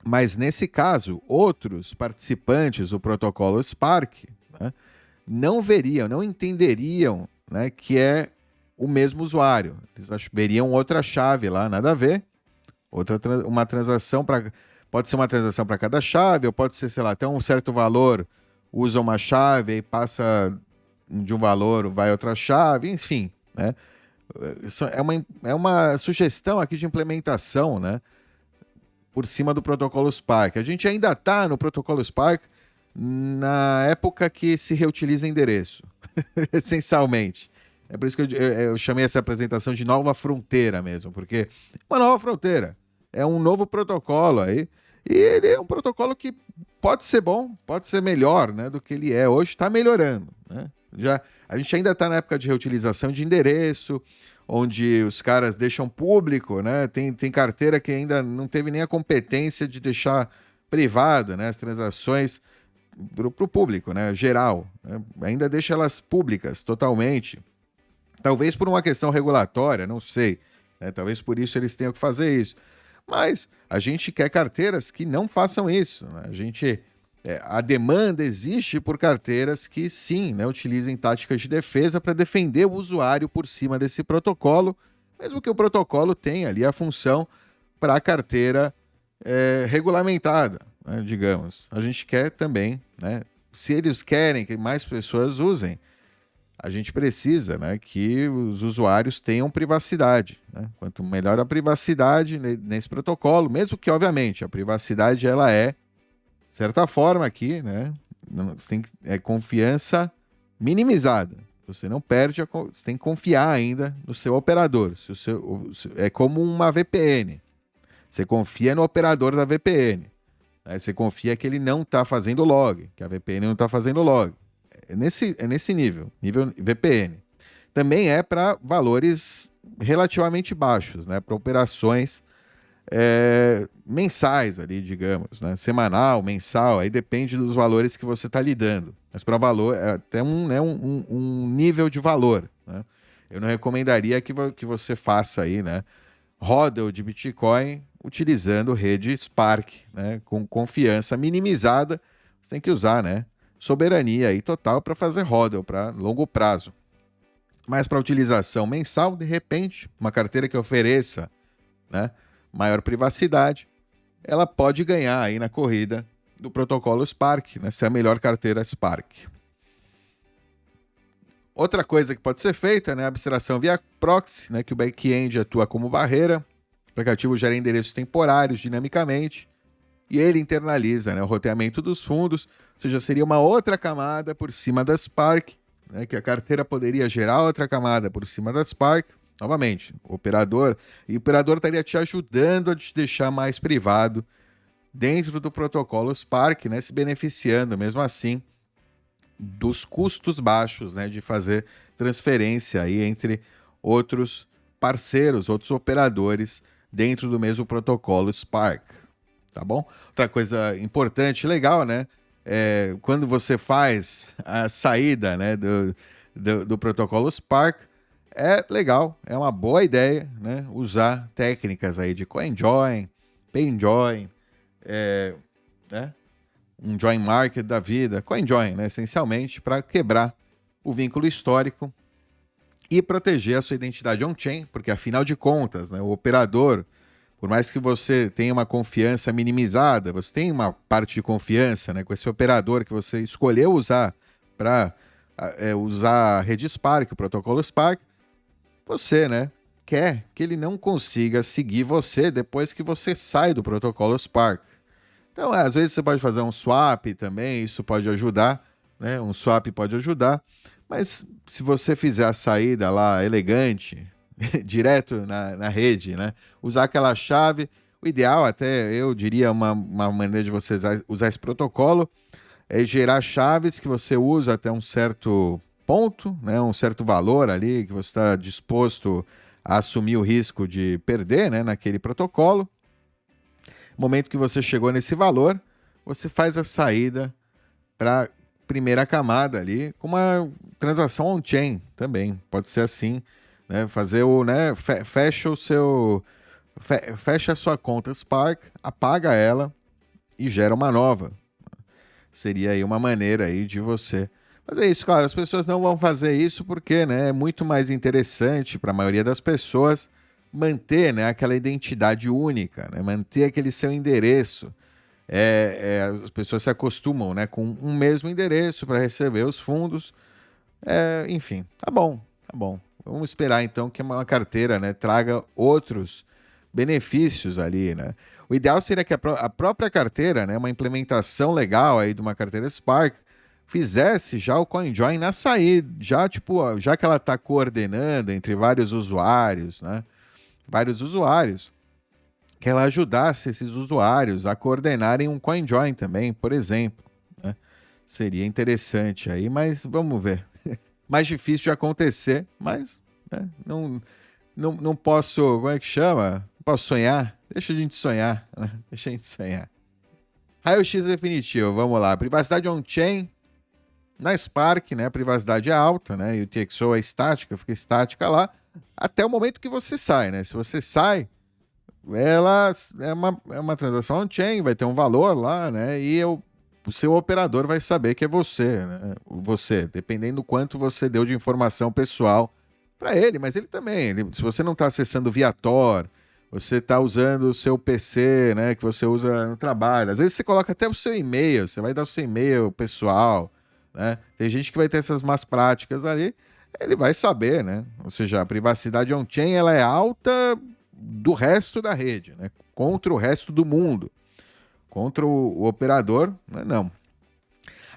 Mas nesse caso, outros participantes do protocolo Spark, né, não veriam, não entenderiam, né, que é o mesmo usuário. Eles veriam outra chave lá, nada a ver. Uma transação pode ser uma transação para cada chave, ou pode ser, sei lá, até um certo valor, usa uma chave e passa de um valor, vai outra chave, enfim, né? Isso é uma sugestão aqui de implementação, né, por cima do protocolo Spark. A gente ainda está no protocolo Spark na época que se reutiliza endereço, essencialmente. É por isso que eu chamei essa apresentação de nova fronteira mesmo, porque é uma nova fronteira, é um novo protocolo aí, e ele é um protocolo que pode ser bom, pode ser melhor, né, do que ele é hoje, está melhorando, né? A gente ainda está na época de reutilização de endereço, onde os caras deixam público, né? Tem carteira que ainda não teve nem a competência de deixar privado, né, as transações. pro público, né, geral, né? Ainda deixa elas públicas totalmente. Talvez por uma questão regulatória, não sei, né? Talvez por isso eles tenham que fazer isso. Mas a gente quer carteiras que não façam isso, né? A demanda existe por carteiras que sim, né, utilizem táticas de defesa para defender o usuário por cima desse protocolo, mesmo que o protocolo tenha ali a função para a carteira regulamentada, né, digamos. A gente quer também, né, se eles querem que mais pessoas usem, a gente precisa, né, que os usuários tenham privacidade, né? Quanto melhor a privacidade nesse protocolo, mesmo que, obviamente, a privacidade ela é, de certa forma aqui, né, você tem confiança minimizada. Você não perde, você tem que confiar ainda no seu operador. É como uma VPN. Você confia no operador da VPN. Né? Você confia que ele não está fazendo log, que a VPN não está fazendo log. É nesse nível VPN. Também é para valores relativamente baixos, né? Para operações mensais ali, digamos, né? Semanal, mensal, aí depende dos valores que você está lidando. Mas para valor, é até um nível de valor, né? Eu não recomendaria que você faça aí, né, hodl de Bitcoin utilizando rede Spark, né, com confiança minimizada. Você tem que usar, né, soberania aí total para fazer hodl para longo prazo. Mas para utilização mensal, de repente, uma carteira que ofereça, né, maior privacidade, ela pode ganhar aí na corrida do protocolo Spark, né, ser a melhor carteira Spark. Outra coisa que pode ser feita, né, a abstração via proxy, né, que o back-end atua como barreira. O aplicativo gera endereços temporários dinamicamente e ele internaliza, né, o roteamento dos fundos, ou seja, seria uma outra camada por cima da Spark, né, que a carteira poderia gerar outra camada por cima da Spark. Novamente, o operador estaria te ajudando a te deixar mais privado dentro do protocolo Spark, né, se beneficiando mesmo assim dos custos baixos, né, de fazer transferência aí entre outros parceiros, outros operadores dentro do mesmo protocolo Spark, tá bom? Outra coisa importante, legal, né, quando você faz a saída, né, do protocolo Spark, é legal, é uma boa ideia, né, usar técnicas aí de CoinJoin, PainJoin, né, um join market da vida, CoinJoin, né, essencialmente, para quebrar o vínculo histórico e proteger a sua identidade on-chain, porque afinal de contas, né, o operador, por mais que você tenha uma confiança minimizada, você tem uma parte de confiança, né, com esse operador que você escolheu usar para usar a rede Spark, o protocolo Spark, você, né, quer que ele não consiga seguir você depois que você sai do protocolo Spark. Então, às vezes você pode fazer um swap também, isso pode ajudar, né? Um swap pode ajudar, mas se você fizer a saída lá elegante, direto na rede, né? Usar aquela chave, o ideal até, eu diria, uma maneira de você usar esse protocolo é gerar chaves que você usa até um certo ponto, né? Um certo valor ali que você está disposto a assumir o risco de perder, né? Naquele protocolo. No momento que você chegou nesse valor, você faz a saída para a primeira camada ali, com uma transação on-chain também. Pode ser assim, né? Fazer né? Fecha a sua conta Spark, apaga ela e gera uma nova. Seria aí uma maneira aí de você fazer isso. Claro, as pessoas não vão fazer isso porque, né, é muito mais interessante para a maioria das pessoas manter, né, aquela identidade única, né, manter aquele seu endereço. As pessoas se acostumam, né, com um mesmo endereço para receber os fundos. Enfim, tá bom. Vamos esperar então que uma carteira, né, traga outros benefícios ali, né? O ideal seria que a própria carteira, né, uma implementação legal aí de uma carteira Spark, fizesse já o CoinJoin na saída, já já que ela está coordenando entre vários usuários, né? Que ela ajudasse esses usuários a coordenarem um CoinJoin também, por exemplo, né? Seria interessante aí, mas vamos ver. Mais difícil de acontecer, mas, né, não posso, como é que chama? Posso sonhar? Deixa a gente sonhar, né? Deixa a gente sonhar. Raio-X definitivo, vamos lá. Privacidade on-chain. Na Spark, né, a privacidade é alta, né, e o TXO é estática, fica estática lá, até o momento que você sai, né? Se você sai, ela é uma transação on-chain, vai ter um valor lá, né, e o seu operador vai saber que é você, né? Você, dependendo do quanto você deu de informação pessoal para ele, mas ele também, se você não está acessando via Tor, você está usando o seu PC, né, que você usa no trabalho, às vezes você coloca até o seu e-mail, você vai dar o seu e-mail pessoal, né? Tem gente que vai ter essas más práticas ali, ele vai saber, né? Ou seja, a privacidade on-chain ela é alta do resto da rede, né? Contra o resto do mundo. Contra o operador, né? Não.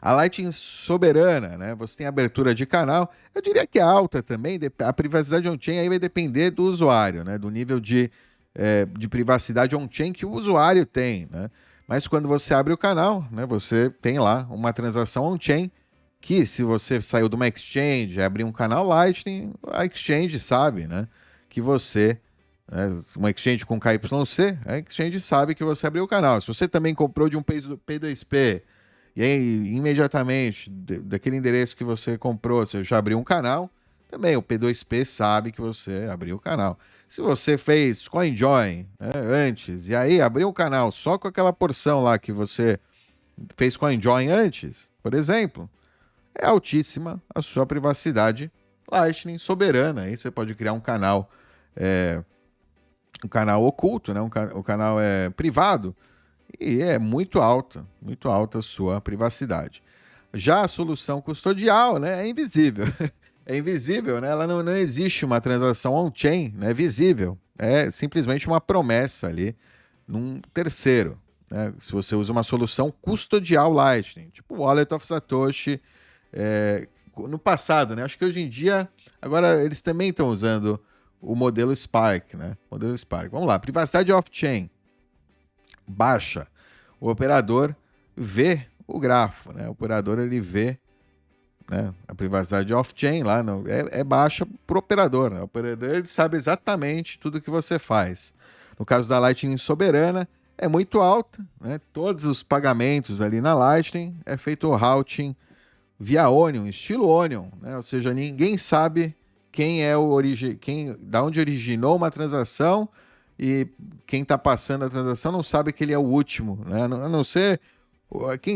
A Lightning soberana, né? Você tem abertura de canal. Eu diria que é alta também. A privacidade on-chain aí vai depender do usuário, né? Do nível de privacidade on-chain que o usuário tem, né? Mas quando você abre o canal, né? Você tem lá uma transação on-chain que se você saiu de uma exchange, abrir um canal Lightning, a exchange sabe, né? Que você, né, uma exchange com KYC, a exchange sabe que você abriu o canal. Se você também comprou de um P2P e aí imediatamente daquele endereço que você comprou, você já abriu um canal, também o P2P sabe que você abriu o canal. Se você fez CoinJoin, né, antes e aí abriu um canal só com aquela porção lá que você fez CoinJoin antes, por exemplo, é altíssima a sua privacidade Lightning soberana. Aí você pode criar um canal oculto, né? Um canal privado, e é muito alta a sua privacidade. Já a solução custodial, né, é invisível. É invisível, né? Ela não existe uma transação on-chain, né, visível. É simplesmente uma promessa ali num terceiro, né? Se você usa uma solução custodial Lightning, tipo o Wallet of Satoshi, no passado, né? Acho que hoje em dia, agora eles também estão usando o modelo Spark, né? Modelo Spark. Vamos lá, privacidade off-chain. Baixa. O operador vê o grafo, né? O operador ele vê, né, a privacidade off-chain lá, é baixa para o operador, né? O operador ele sabe exatamente tudo que você faz. No caso da Lightning soberana, é muito alta, né? Todos os pagamentos ali na Lightning é feito o routing via Onion, estilo Onion, né? Ou seja, ninguém sabe quem é da onde originou uma transação, e quem está passando a transação não sabe que ele é o último, né? A não ser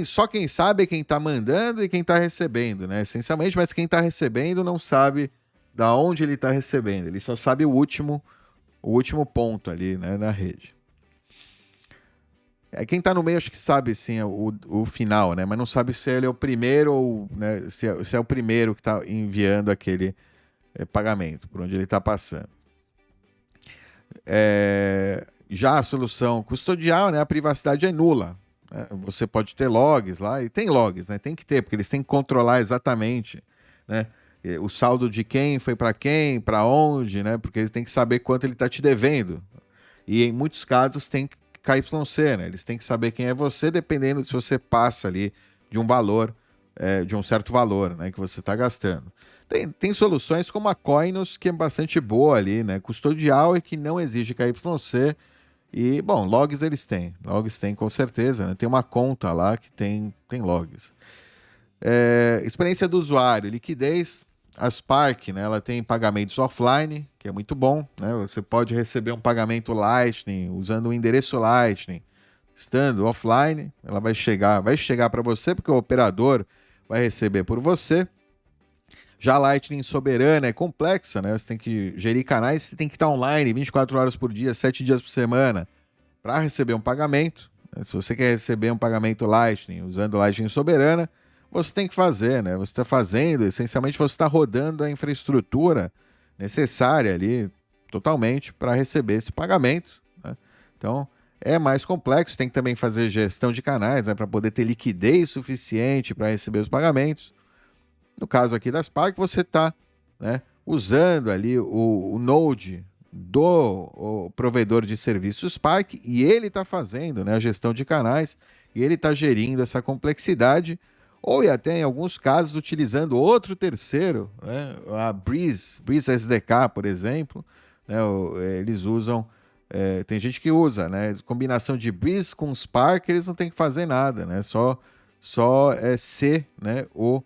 só quem sabe é quem está mandando e quem está recebendo, né? Essencialmente, mas quem está recebendo não sabe da onde ele está recebendo. Ele só sabe o último ponto ali, né, na rede. Quem está no meio acho que sabe sim o final, né? Mas não sabe se ele é o primeiro ou, né, se é o primeiro que está enviando aquele pagamento, por onde ele está passando. Já a solução custodial, né, a privacidade é nula. Né? Você pode ter logs lá, e tem logs, né? Tem que ter, porque eles têm que controlar exatamente, né, o saldo de quem foi para quem, para onde, né? Porque eles têm que saber quanto ele está te devendo. E em muitos casos tem KYC, né? Eles têm que saber quem é você, dependendo se você passa ali de um valor, de um certo valor, né, que você está gastando. Tem soluções como a Coinos, que é bastante boa ali, né? Custodial e que não exige KYC. E, bom, logs eles têm. Logs tem com certeza, né? Tem uma conta lá que tem logs. Experiência do usuário, liquidez. A Spark, né, ela tem pagamentos offline, que é muito bom, né? Você pode receber um pagamento Lightning usando um endereço Lightning. Estando offline, ela vai chegar para você, porque o operador vai receber por você. Já a Lightning soberana é complexa, né? Você tem que gerir canais, você tem que estar online 24 horas por dia, 7 dias por semana, para receber um pagamento. Se você quer receber um pagamento Lightning usando Lightning soberana, você tem que fazer, né? Você está fazendo, essencialmente você está rodando a infraestrutura necessária ali, totalmente, para receber esse pagamento, né? Então, é mais complexo, tem que também fazer gestão de canais, né, para poder ter liquidez suficiente para receber os pagamentos. No caso aqui da Spark, você está, né, usando ali o Node do provedor de serviços Spark, e ele está fazendo, né, a gestão de canais, e ele está gerindo essa complexidade, ou e até em alguns casos utilizando outro terceiro, né, a Breeze SDK, por exemplo, né, eles usam Tem gente que usa, né? Combinação de Breeze com Spark, eles não tem que fazer nada, né? Só ser, né, o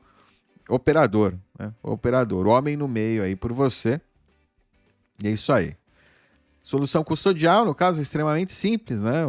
operador, né? O operador, o homem no meio aí por você. E é isso aí. Solução custodial, no caso, é extremamente simples, né?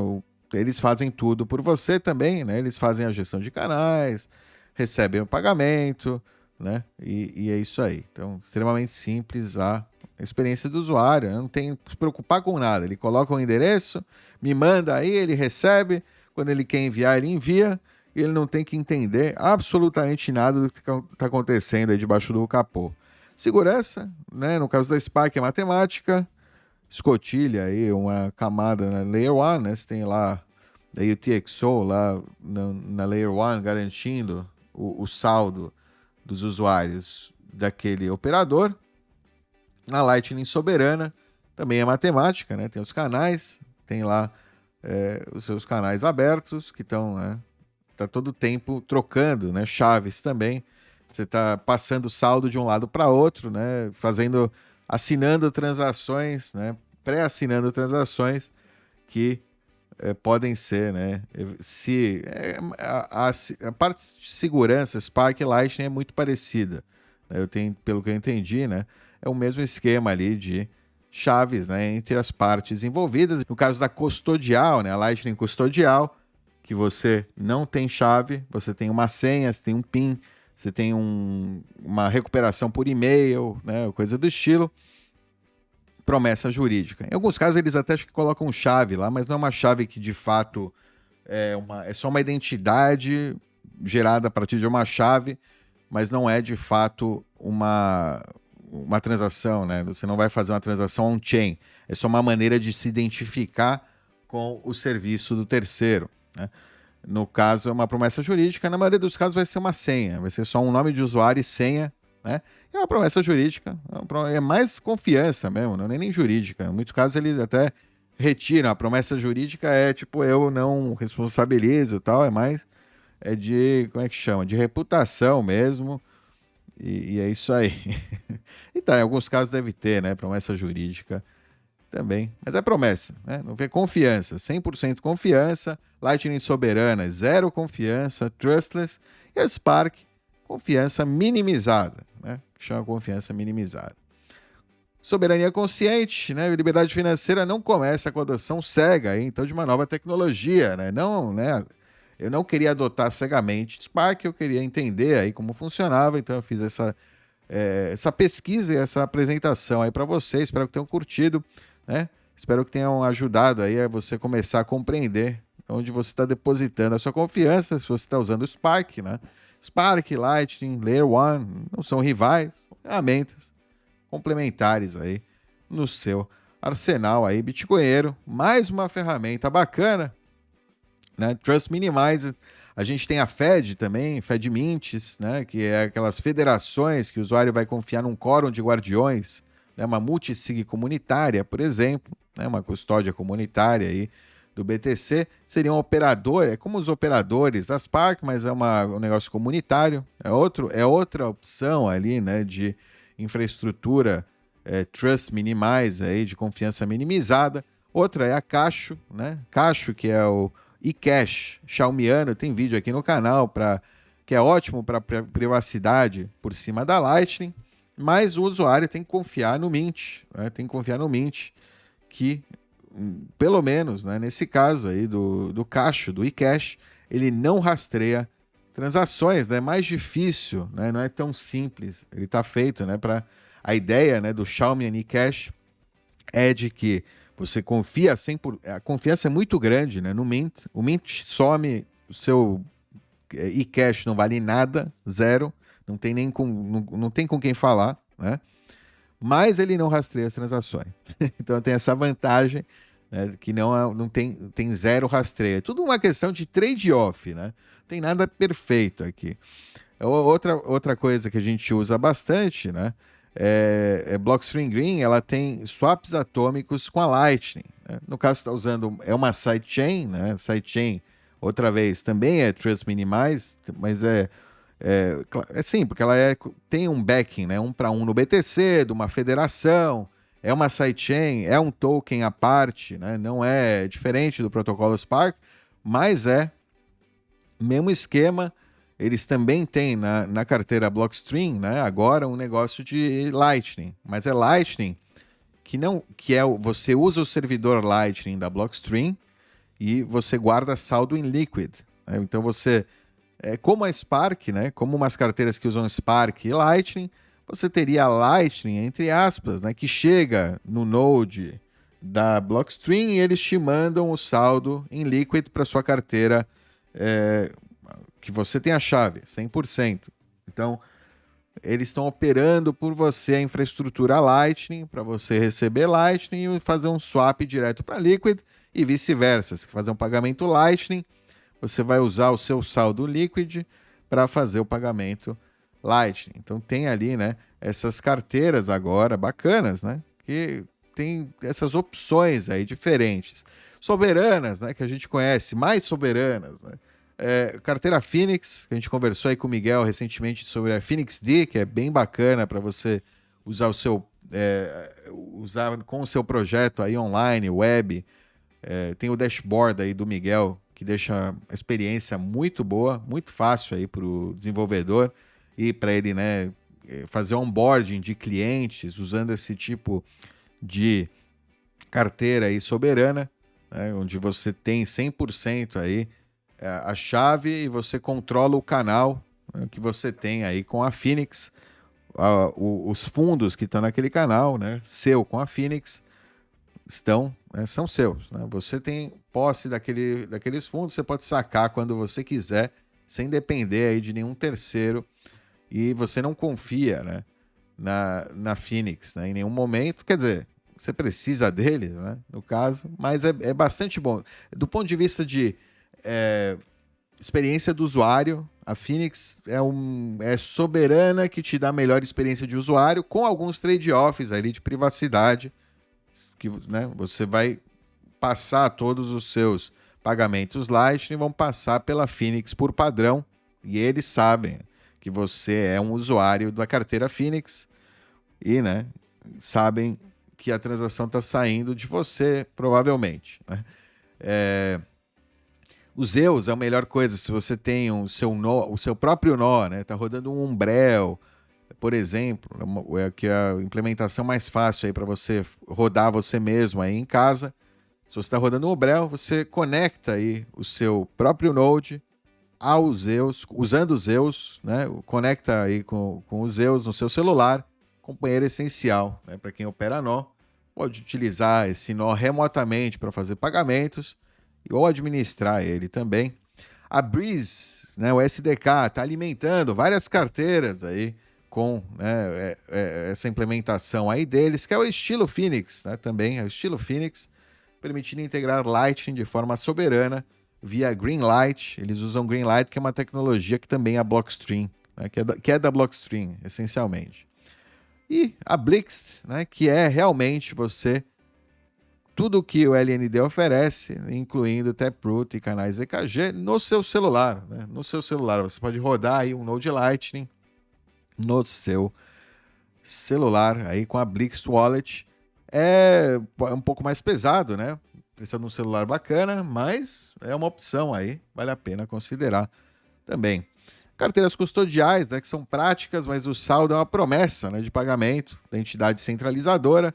Eles fazem tudo por você também, né? Eles fazem a gestão de canais, recebem o pagamento, né? E é isso aí. Então, extremamente simples a experiência do usuário. Não tem que se preocupar com nada. Ele coloca o endereço, me manda aí, ele recebe. Quando ele quer enviar, ele envia. E ele não tem que entender absolutamente nada do que está acontecendo aí debaixo do capô. Segurança, né? No caso da Spark é matemática. Escotilha aí uma camada na Layer 1, né? Você tem lá a UTXO lá na Layer 1 garantindo o saldo dos usuários daquele operador. Na Lightning soberana também é matemática, né? Tem os canais, tem lá os seus canais abertos que estão, né? Tá todo tempo trocando, né? Chaves também. Você está passando saldo de um lado para outro, né? Assinando transações, né? Pré-assinando transações que podem ser, né? A parte de segurança, Spark e Lightning é muito parecida. Pelo que eu entendi, né? É o mesmo esquema ali de chaves, né? Entre as partes envolvidas. No caso da custodial, né? A Lightning custodial, que você não tem chave, você tem uma senha, você tem um PIN, você tem uma recuperação por e-mail, né? Coisa do estilo. Promessa jurídica. Em alguns casos eles até acho que colocam chave lá, mas não é uma chave que de fato é só uma identidade gerada a partir de uma chave, mas não é de fato uma transação, né? Você não vai fazer uma transação on-chain. É só uma maneira de se identificar com o serviço do terceiro, né? No caso, é uma promessa jurídica. Na maioria dos casos vai ser uma senha. Vai ser só um nome de usuário e senha, né? É uma promessa jurídica. É mais confiança mesmo, não é nem jurídica. Em muitos casos eles até retiram. A promessa jurídica é tipo, eu não responsabilizo e tal. É mais de, como é que chama? De reputação mesmo. E é isso aí. Então, em alguns casos deve ter, né? Promessa jurídica também. Mas é promessa, né? Não vê confiança. 100% confiança. Lightning soberana, 0 confiança. Trustless. E a Spark, confiança minimizada, né? Que chama confiança minimizada. Soberania consciente, né? Liberdade financeira não começa com a adoção cega, hein? Então, de uma nova tecnologia, né? Não, né? Eu não queria adotar cegamente Spark, eu queria entender aí como funcionava, então eu fiz essa pesquisa e essa apresentação aí para vocês. Espero que tenham curtido, né? Espero que tenham ajudado aí a você começar a compreender onde você está depositando a sua confiança, se você está usando o Spark, né? Spark, Lightning, Layer 1 não são rivais, são ferramentas complementares aí no seu arsenal aí bitcoinheiro. Mais uma ferramenta bacana, né? Trust Minimizer. A gente tem a Fed também, Fed Mints, né? Que é aquelas federações que o usuário vai confiar num quórum de guardiões, né? Uma multisig comunitária, por exemplo, né? Uma custódia comunitária aí do BTC, seria um operador, é como os operadores da Spark, mas é um negócio comunitário, é outra opção ali, né, de infraestrutura Trust Minimize, aí, de confiança minimizada. Outra é a Cacho, né, Cacho, que é o eCash xiaomiano, tem vídeo aqui no canal, que é ótimo para privacidade por cima da Lightning, mas o usuário tem que confiar no Mint, né, que pelo menos, né, nesse caso aí do Cacho, do eCash, ele não rastreia transações, né? É mais difícil, né? Não é tão simples. Ele está feito, né, para a ideia, né, do Xiaomi eCash é de que você confia 100%, a confiança é muito grande, né, no Mint. O Mint some, o seu eCash não vale nada, 0, não tem com quem falar, né? Mas ele não rastreia as transações. Então tem essa vantagem, né, que não tem 0 rastreio. É tudo uma questão de trade-off, né? Não tem nada perfeito aqui. Outra coisa que a gente usa bastante, né, Blockstream Green, ela tem swaps atômicos com a Lightning, né? No caso, está usando uma sidechain, né? Sidechain, outra vez, também é Trust Minimize, mas sim, porque ela tem um backing, né, 1 para 1 no BTC, de uma federação, é uma sidechain, é um token à parte, né? Não é diferente do protocolo Spark, mas é mesmo esquema. Eles também têm na carteira Blockstream, né, agora um negócio de Lightning, mas é Lightning você usa o servidor Lightning da Blockstream e você guarda saldo em Liquid, né? Então como a Spark, né, como umas carteiras que usam Spark e Lightning, você teria Lightning, entre aspas, né, que chega no node da Blockstream e eles te mandam o saldo em Liquid para sua carteira, que você tem a chave, 100%. Então, eles estão operando por você a infraestrutura Lightning, para você receber Lightning e fazer um swap direto para Liquid e vice-versa. Se fazer um pagamento Lightning, você vai usar o seu saldo Liquid para fazer o pagamento Lightning. Então, tem ali, né, essas carteiras agora bacanas, né, que tem essas opções aí diferentes. Soberanas, né, que a gente conhece, mais soberanas, né? Carteira Phoenix, que a gente conversou aí com o Miguel recentemente sobre a Phoenix D, que é bem bacana para você usar usar com o seu projeto aí online, web. Tem o dashboard aí do Miguel, que deixa a experiência muito boa, muito fácil aí para o desenvolvedor e para ele, né, fazer onboarding de clientes usando esse tipo de carteira aí soberana, né, onde você tem 100% aí a chave e você controla o canal, né, que você tem aí com a Phoenix, os fundos que estão naquele canal, né, seu com a Phoenix, são seus, né? Você tem posse daqueles fundos, você pode sacar quando você quiser, sem depender aí de nenhum terceiro, e você não confia, né, na Phoenix, né, em nenhum momento. Quer dizer, você precisa deles, né, no caso, mas é bastante bom. Do ponto de vista de experiência do usuário, a Phoenix é soberana, que te dá a melhor experiência de usuário, com alguns trade-offs ali de privacidade, que, né, você vai passar todos os seus pagamentos Lightning, vão passar pela Phoenix por padrão, e eles sabem que você é um usuário da carteira Phoenix e, né, sabem que a transação está saindo de você, provavelmente, né? Os Zeus é a melhor coisa. Se você tem o seu próprio nó, né? Tá rodando um Umbrel, por exemplo, que é a implementação mais fácil aí para você rodar você mesmo aí em casa. Se você está rodando um Umbrel, você conecta aí o seu próprio Node aos Zeus, usando os Zeus, né? Conecta aí com os Zeus no seu celular, companheiro essencial, né? Para quem opera nó, pode utilizar esse nó remotamente para fazer pagamentos ou administrar ele também. A Breeze, né, o SDK, está alimentando várias carteiras aí com, né, essa implementação aí deles, que é o estilo Phoenix, né, também é o estilo Phoenix, permitindo integrar Lightning de forma soberana via Greenlight. Eles usam Greenlight, que é uma tecnologia que também é a Blockstream, né, que é da Blockstream, essencialmente. E a Blix, né, que é realmente tudo que o LND oferece, incluindo Taproot e canais EKG, no seu celular, né? No seu celular. Você pode rodar aí um Node Lightning no seu celular aí com a Blix Wallet. É um pouco mais pesado, né? Precisa de um celular bacana, mas é uma opção aí, vale a pena considerar também. Carteiras custodiais, né, que são práticas, mas o saldo é uma promessa, né, de pagamento da entidade centralizadora.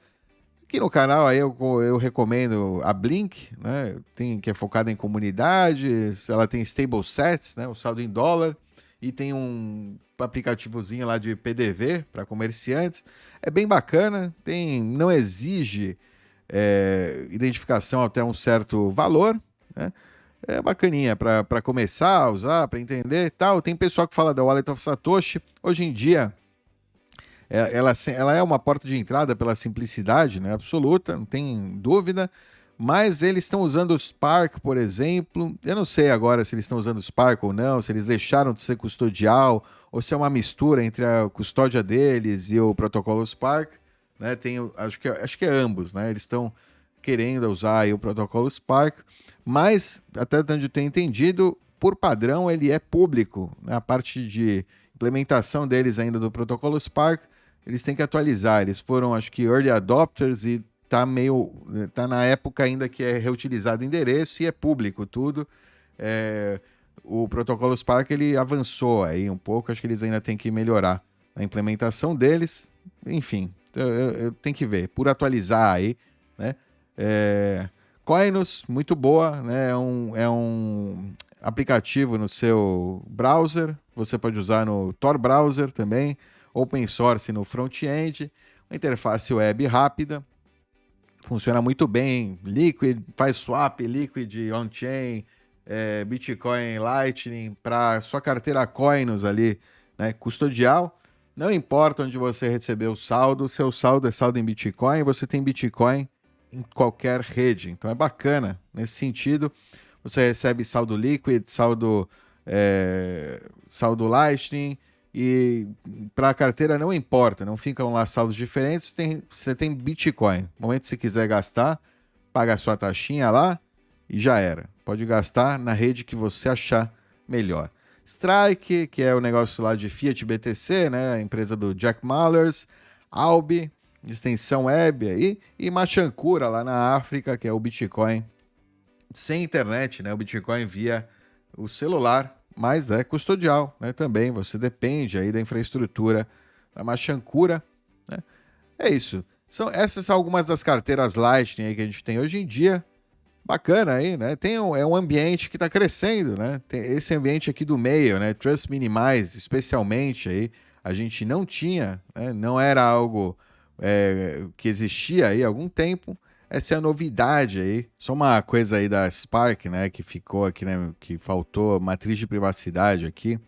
Aqui no canal aí eu recomendo a Blink, né, que é focada em comunidades. Ela tem stable sets, né, o saldo em dólar, e tem um aplicativozinho lá de PDV para comerciantes. É bem bacana, não exige identificação até um certo valor, né? É bacaninha para começar a usar, para entender e tal. Tem pessoal que fala da Wallet of Satoshi. Hoje em dia, ela é uma porta de entrada pela simplicidade, né, absoluta, não tem dúvida. Mas eles estão usando o Spark, por exemplo. Eu não sei agora se eles estão usando o Spark ou não, se eles deixaram de ser custodial, ou se é uma mistura entre a custódia deles e o protocolo Spark, né? Acho que é ambos, né? Eles estão querendo usar aí o protocolo Spark, mas, até onde eu tenho entendido, por padrão ele é público, né? A parte de implementação deles ainda do protocolo Spark eles têm que atualizar. Eles foram, acho que, early adopters e tá na época ainda que é reutilizado endereço e é público tudo. O protocolo Spark ele avançou aí um pouco, acho que eles ainda têm que melhorar a implementação deles. Enfim, eu tenho que ver, por atualizar aí, né? Coinus, muito boa, né? É um aplicativo no seu browser, você pode usar no Tor Browser também, open source no front-end, uma interface web rápida, funciona muito bem, Liquid, faz swap, Liquid, on-chain, Bitcoin, Lightning, para sua carteira Coinus ali, né, custodial. Não importa onde você recebeu o saldo, seu saldo é saldo em Bitcoin, você tem Bitcoin em qualquer rede. Então é bacana nesse sentido. Você recebe saldo Liquid, saldo Lightning, e para a carteira não importa, não ficam lá saldos diferentes, você tem Bitcoin. No momento que você quiser gastar, paga a sua taxinha lá e já era. Pode gastar na rede que você achar melhor. Strike, que é o negócio lá de Fiat BTC, né? A empresa do Jack Mallers, Albi, extensão web aí, e Machankura lá na África, que é o Bitcoin sem internet, né? O Bitcoin via o celular, mas é custodial, né? Também você depende aí da infraestrutura da Machankura, né? É isso. Essas são algumas das carteiras Lightning aí que a gente tem hoje em dia. Bacana aí, né? É um ambiente que está crescendo, né? Tem esse ambiente aqui do meio, né? Trust Minimize, especialmente aí, a gente não tinha, né? Não era algo que existia aí há algum tempo. Essa é a novidade aí. Só uma coisa aí da Spark, né? Que ficou aqui, né? Que faltou matriz de privacidade aqui.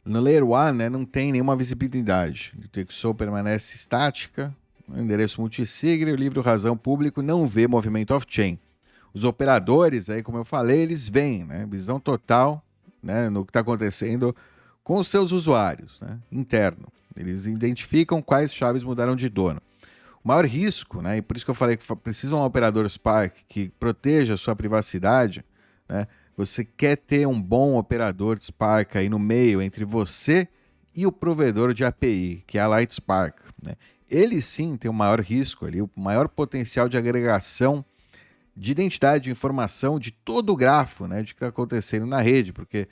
No Layer 1, né? Não tem nenhuma visibilidade. O TXO permanece estática. O endereço multisig, o livro razão público não vê movimento off-chain. Os operadores, aí, como eu falei, eles veem, né? Visão total, né? No que está acontecendo com os seus usuários, né? Interno. Eles identificam quais chaves mudaram de dono. O maior risco, né? E por isso que eu falei que precisa um operador Spark que proteja a sua privacidade, né? Você quer ter um bom operador de Spark aí no meio entre você e o provedor de API, que é a Lightspark, né? Ele sim tem o maior risco ali, o maior potencial de agregação de identidade de informação de todo o grafo, né, de que está acontecendo na rede, porque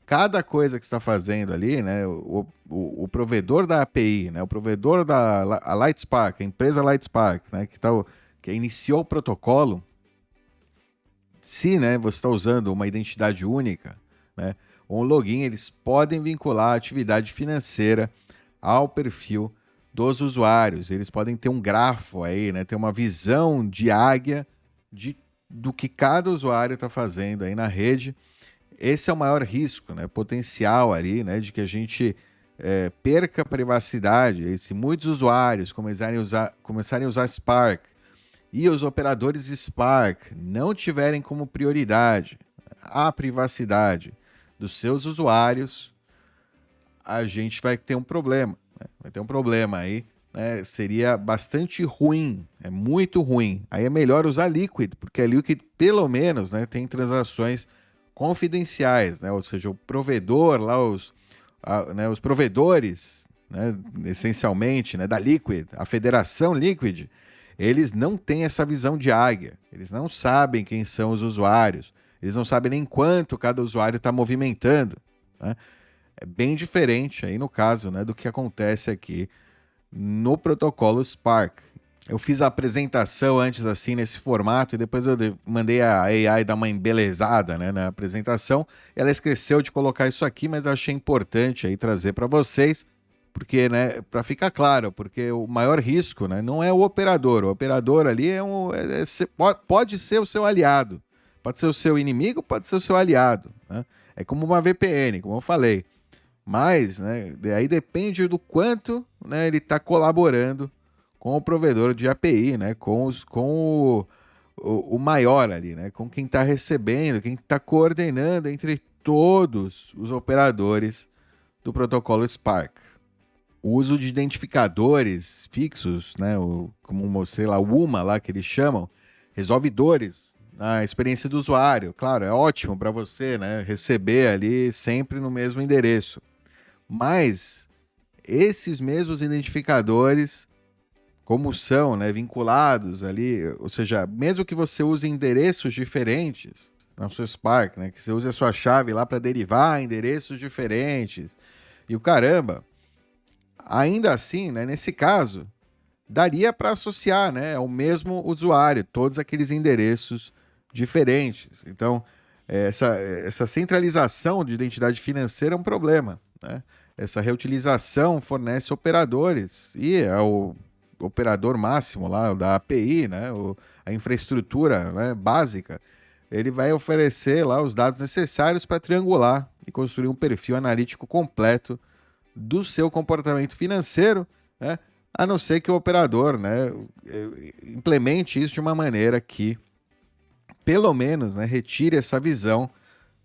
cada coisa que está fazendo ali, né, o provedor da API, né, o provedor da Lightspark, a empresa Lightspark, né, que iniciou o protocolo, se, né, você está usando uma identidade única, né, ou um login, eles podem vincular a atividade financeira ao perfil dos usuários. Eles podem ter um grafo aí, né? Ter uma visão de águia do que cada usuário está fazendo aí na rede. Esse é o maior risco, né? Potencial ali, né? De que a gente perca a privacidade. E se muitos usuários começarem a usar Spark e os operadores Spark não tiverem como prioridade a privacidade dos seus usuários, a gente vai ter um problema. Vai ter um problema aí, né? Seria bastante ruim, é muito ruim. Aí é melhor usar Liquid, porque a Liquid, pelo menos, né, tem transações confidenciais, né? Ou seja, o provedor lá, os provedores, né, essencialmente, né, da Liquid, a Federação Liquid, eles não têm essa visão de águia. Eles não sabem quem são os usuários. Eles não sabem nem quanto cada usuário está movimentando, né? É bem diferente aí no caso, né, do que acontece aqui no protocolo Spark. Eu fiz a apresentação antes assim nesse formato e depois eu mandei a AI dar uma embelezada, né, na apresentação. Ela esqueceu de colocar isso aqui, mas eu achei importante aí trazer para vocês, porque, né, para ficar claro, porque o maior risco, né, não é o operador. O operador ali pode ser o seu aliado, pode ser o seu inimigo, pode ser o seu aliado, né? É como uma VPN, como eu falei. Mas, né, aí depende do quanto, né, ele está colaborando com o provedor de API, né, com o maior ali, né, com quem está recebendo, quem está coordenando entre todos os operadores do protocolo Spark. O uso de identificadores fixos, né, como mostrei lá, o UMA lá que eles chamam, resolve dores na experiência do usuário. Claro, é ótimo para você, né, receber ali sempre no mesmo endereço. Mas esses mesmos identificadores, como são, né, vinculados ali, ou seja, mesmo que você use endereços diferentes na sua Spark, né, que você use a sua chave lá para derivar endereços diferentes e o caramba, ainda assim, né, nesse caso, daria para associar, né, ao mesmo usuário, todos aqueles endereços diferentes. Então, essa centralização de identidade financeira é um problema, né? Essa reutilização fornece operadores e é o operador máximo lá, o da API, né, a infraestrutura, né, básica, ele vai oferecer lá os dados necessários para triangular e construir um perfil analítico completo do seu comportamento financeiro, né, a não ser que o operador, né, implemente isso de uma maneira que, pelo menos, né, retire essa visão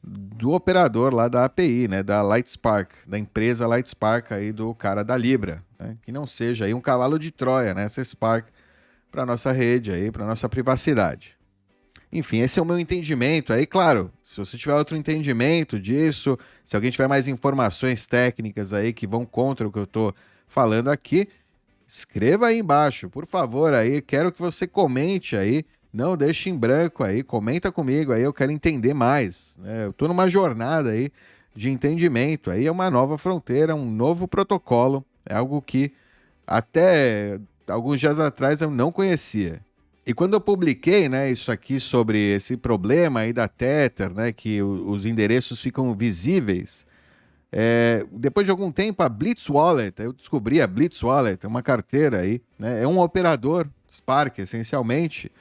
do operador lá da API, né, da Lightspark, da empresa Lightspark aí do cara da Libra, né, que não seja aí um cavalo de Troia, né, essa Spark para nossa rede aí, para nossa privacidade. Enfim, esse é o meu entendimento aí, claro, se você tiver outro entendimento disso, se alguém tiver mais informações técnicas aí que vão contra o que eu estou falando aqui, escreva aí embaixo, por favor, aí, quero que você comente aí, não deixe em branco aí, comenta comigo aí, eu quero entender mais, né? Eu estou numa jornada aí de entendimento, aí é uma nova fronteira, um novo protocolo, é algo que até alguns dias atrás eu não conhecia. E quando eu publiquei, né, isso aqui sobre esse problema aí da Tether, né, que os endereços ficam visíveis, depois de algum tempo, a Blitz Wallet, eu descobri a Blitz Wallet, uma carteira aí, né, é um operador Spark, essencialmente.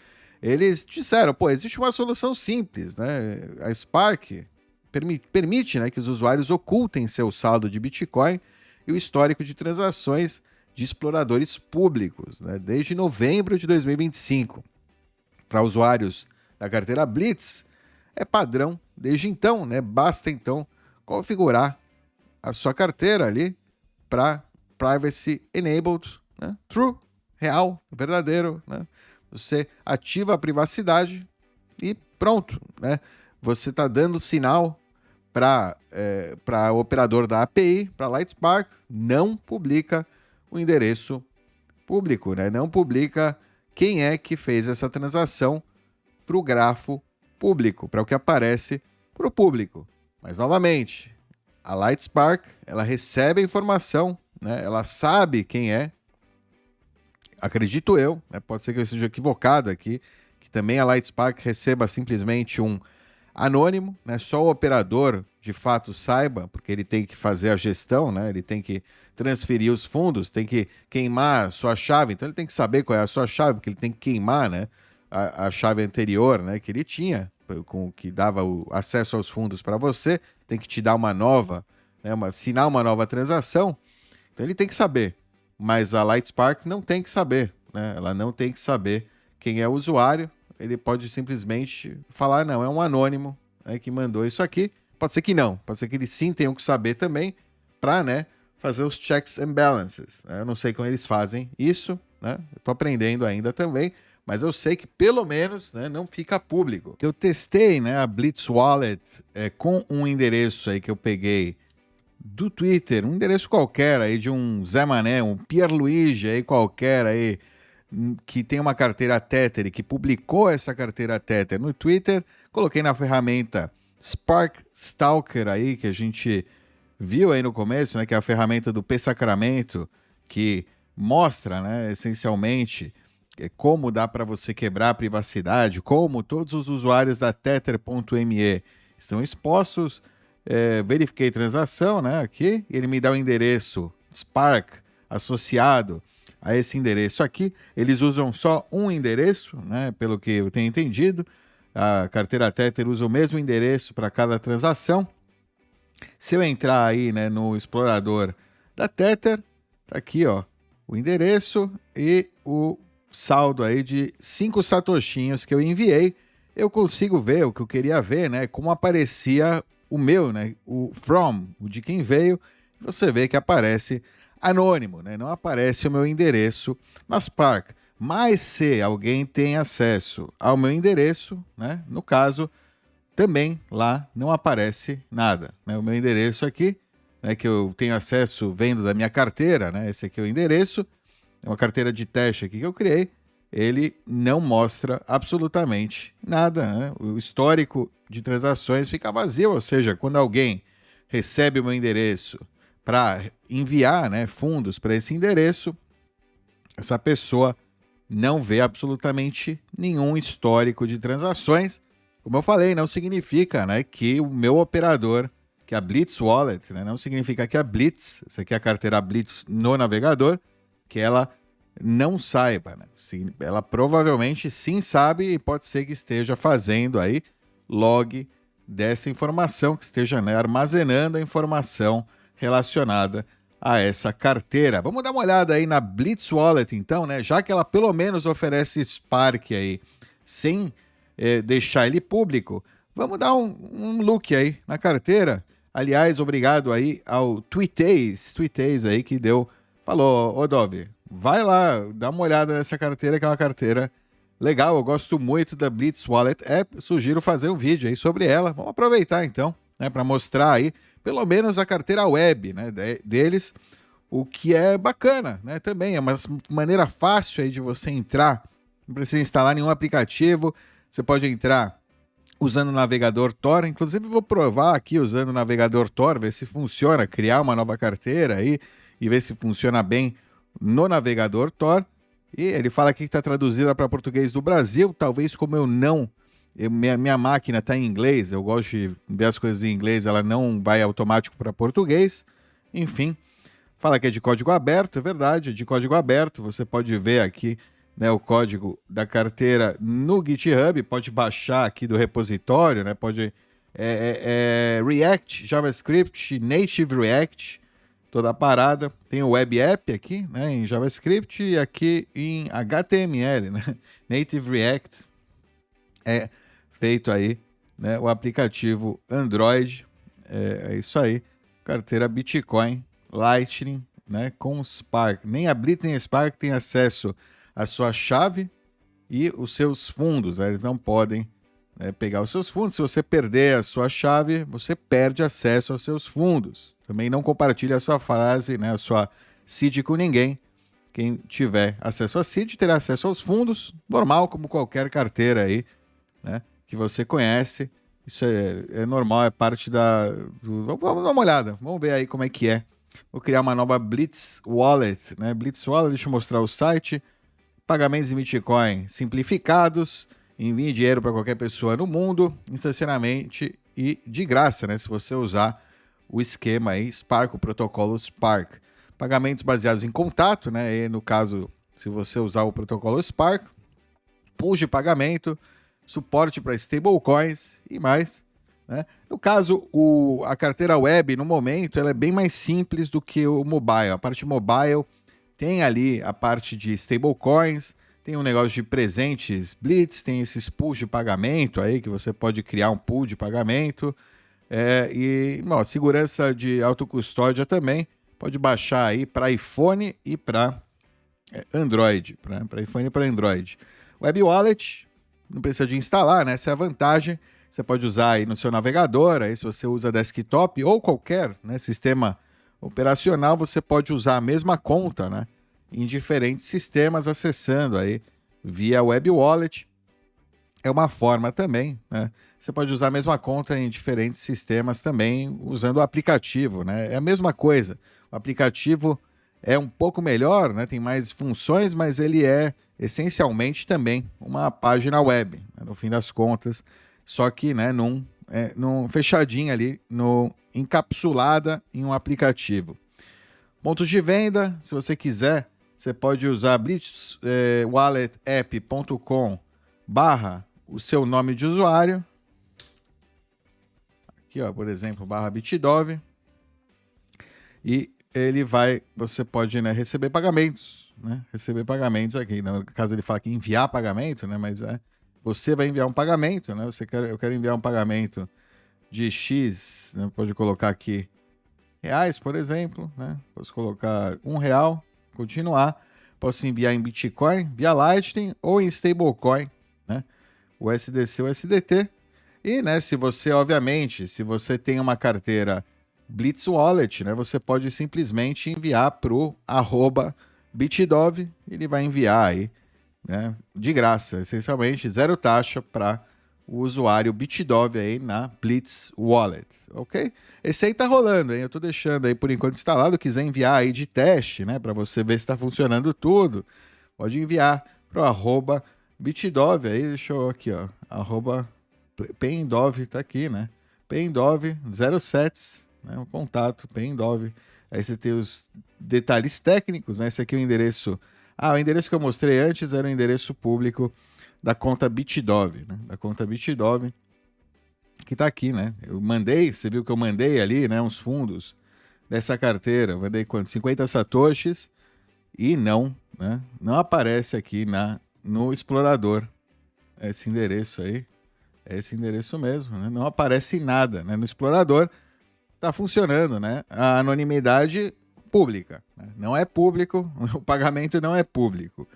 Eles disseram, pô, existe uma solução simples, né? A Spark permite, né, que os usuários ocultem seu saldo de Bitcoin e o histórico de transações de exploradores públicos, né, desde novembro de 2025. Para usuários da carteira Blitz, é padrão desde então, né? Basta então configurar a sua carteira ali para Privacy Enabled, né? True, real, verdadeiro, né? Você ativa a privacidade e pronto, né? Você está dando sinal para o operador da API, para Lightspark, não publica o endereço público, né? Não publica quem é que fez essa transação para o grafo público, para o que aparece para o público. Mas, novamente, a Lightspark, ela recebe a informação, né? Ela sabe quem é, acredito eu, né? Pode ser que eu esteja equivocado aqui, que também a Lightspark receba simplesmente um anônimo, né? Só o operador de fato saiba, porque ele tem que fazer a gestão, né? Ele tem que transferir os fundos, tem que queimar a sua chave, então ele tem que saber qual é a sua chave, porque ele tem que queimar, né, a chave anterior, né, que ele tinha, com que dava o acesso aos fundos para você, tem que te dar uma nova, né, assinar uma nova transação, então ele tem que saber, mas a Lightspark não tem que saber, né? Ela não tem que saber quem é o usuário, ele pode simplesmente falar, não, é um anônimo, né, que mandou isso aqui, pode ser que não, pode ser que eles sim tenham que saber também, para, né, fazer os checks and balances, né? Eu não sei como eles fazem isso, né? Eu tô aprendendo ainda também, mas eu sei que pelo menos, né, não fica público. Eu testei, né, a Blitz Wallet com um endereço aí que eu peguei do Twitter, um endereço qualquer aí de um Zé Mané, um Pierluigi aí qualquer aí, que tem uma carteira Tether e que publicou essa carteira Tether no Twitter, coloquei na ferramenta Spark Stalker aí, que a gente viu aí no começo, né, que é a ferramenta do P-Sacramento, que mostra, né, essencialmente, como dá para você quebrar a privacidade, como todos os usuários da Tether.me estão expostos. Verifiquei transação, né, aqui, ele me dá o endereço Spark associado a esse endereço aqui. Eles usam só um endereço, né, pelo que eu tenho entendido. A carteira Tether usa o mesmo endereço para cada transação. Se eu entrar aí, né, no explorador da Tether, tá aqui, ó, o endereço e o saldo aí de 5 satoshinhos que eu enviei. Eu consigo ver o que eu queria ver, né, como aparecia o meu, né, o from, o de quem veio. Você vê que aparece anônimo, né, não aparece o meu endereço na Spark. Mas se alguém tem acesso ao meu endereço, né, no caso, também lá não aparece nada, né? O meu endereço aqui, né, que eu tenho acesso vendo da minha carteira, né? Esse aqui é o endereço, é uma carteira de teste aqui que eu criei. Ele não mostra absolutamente nada, né? O histórico de transações fica vazio, ou seja, quando alguém recebe o meu endereço para enviar, né, fundos para esse endereço, essa pessoa não vê absolutamente nenhum histórico de transações. Como eu falei, não significa, né, que o meu operador, que é a Blitz Wallet, né, não significa que a Blitz, essa aqui é a carteira Blitz no navegador, que ela não saiba, né? Sim, ela provavelmente sim sabe e pode ser que esteja fazendo aí log dessa informação, que esteja, né, armazenando a informação relacionada a essa carteira. Vamos dar uma olhada aí na Blitz Wallet, então, né? Já que ela pelo menos oferece Spark aí, sem deixar ele público, vamos dar um look aí na carteira. Aliás, obrigado aí ao Tweetace aí que falou, ô Dove, vai lá, dá uma olhada nessa carteira, que é uma carteira legal. Eu gosto muito da Blitz Wallet App. Sugiro fazer um vídeo aí sobre ela. Vamos aproveitar então, né, para mostrar aí, pelo menos a carteira web, né, deles, o que é bacana, né? Também é uma maneira fácil aí de você entrar. Não precisa instalar nenhum aplicativo. Você pode entrar usando o navegador Tor. Inclusive, vou provar aqui usando o navegador Tor, ver se funciona, criar uma nova carteira aí e ver se funciona bem no navegador Tor. E ele fala aqui que está traduzida para português do Brasil. Talvez como minha máquina está em inglês, eu gosto de ver as coisas em inglês, ela não vai automático para português. Enfim, fala que é de código aberto, é verdade, é de código aberto. Você pode ver aqui, né, o código da carteira no GitHub, pode baixar aqui do repositório, né, pode React, JavaScript, Native React, toda a parada. Tem o Web App aqui, né, em JavaScript, e aqui em HTML, né, Native React. É feito aí, né, o aplicativo Android. É isso aí. Carteira Bitcoin, Lightning, né, com Spark. Nem a Blitz nem a Spark tem acesso à sua chave e os seus fundos, né? Eles não podem, né, pegar os seus fundos. Se você perder a sua chave, você perde acesso aos seus fundos. Também não compartilhe a sua frase, né, a sua seed com ninguém. Quem tiver acesso à seed terá acesso aos fundos, normal, como qualquer carteira aí, né, que você conhece. Isso é normal, é parte Vamos dar uma olhada, vamos ver aí como é que é. Vou criar uma nova Blitz Wallet, né? Blitz Wallet, deixa eu mostrar o site. Pagamentos em Bitcoin simplificados. Envie dinheiro para qualquer pessoa no mundo, instantaneamente e de graça, né? Se você usar o esquema aí, Spark, o protocolo Spark. Pagamentos baseados em contato, né? E no caso, se você usar o protocolo Spark, pools de pagamento, suporte para stablecoins e mais, né? No caso, a carteira web, no momento, ela é bem mais simples do que o mobile. A parte mobile tem ali a parte de stablecoins, tem um negócio de presentes Blitz, tem esses pools de pagamento aí, que você pode criar um pool de pagamento. Segurança de autocustódia também, pode baixar aí para iPhone e para Android, para iPhone e para Android. Web Wallet, não precisa de instalar, né? Essa é a vantagem. Você pode usar aí no seu navegador, aí se você usa desktop ou qualquer, né, sistema operacional, você pode usar a mesma conta, né, em diferentes sistemas, acessando aí via Web Wallet. É uma forma também, né? Você pode usar a mesma conta em diferentes sistemas também, usando o aplicativo, né? É a mesma coisa. O aplicativo é um pouco melhor, né? Tem mais funções, mas ele é essencialmente também uma página web, né, no fim das contas, só que, né, num fechadinho ali, encapsulada em um aplicativo. Pontos de venda, se você quiser, você pode usar blitzwalletapp.com/ o seu nome de usuário. Aqui, ó, por exemplo, /bitdove. E você pode, né, receber pagamentos, né? Receber pagamentos aqui. No caso, ele fala que enviar pagamento, né? Mas você vai enviar um pagamento, né? Eu quero enviar um pagamento de X, né? Pode colocar aqui reais, por exemplo, né? Posso colocar R$1, continuar. Posso enviar em Bitcoin, via Lightning ou em stablecoin, né? USDC ou USDT. E, né, se você tem uma carteira Blitz Wallet, né? Você pode simplesmente enviar para o @bitdove, ele vai enviar aí, né, de graça, essencialmente, zero taxa para o usuário Bitdove aí na Blitz Wallet, ok? Esse aí tá rolando, hein? Eu tô deixando aí por enquanto instalado, quiser enviar aí de teste, né, para você ver se está funcionando tudo, pode enviar para o @bitdove aí, deixa eu aqui, ó, @pendove, tá aqui, né? Pendove 07, né, o contato pendove. Aí você tem os detalhes técnicos, né? Esse aqui é o endereço. O endereço que eu mostrei antes era o endereço público da conta Bitdove, né? Da conta Bitdove, que tá aqui, né? Eu mandei, você viu que eu mandei ali, né? Uns fundos dessa carteira. Eu mandei quanto? 50 satoshis e não, né? Não aparece aqui no explorador esse endereço aí. É esse endereço mesmo, né? Não aparece nada, né? No explorador tá funcionando, né? A anonimidade pública, né? Não é público, o pagamento não é público.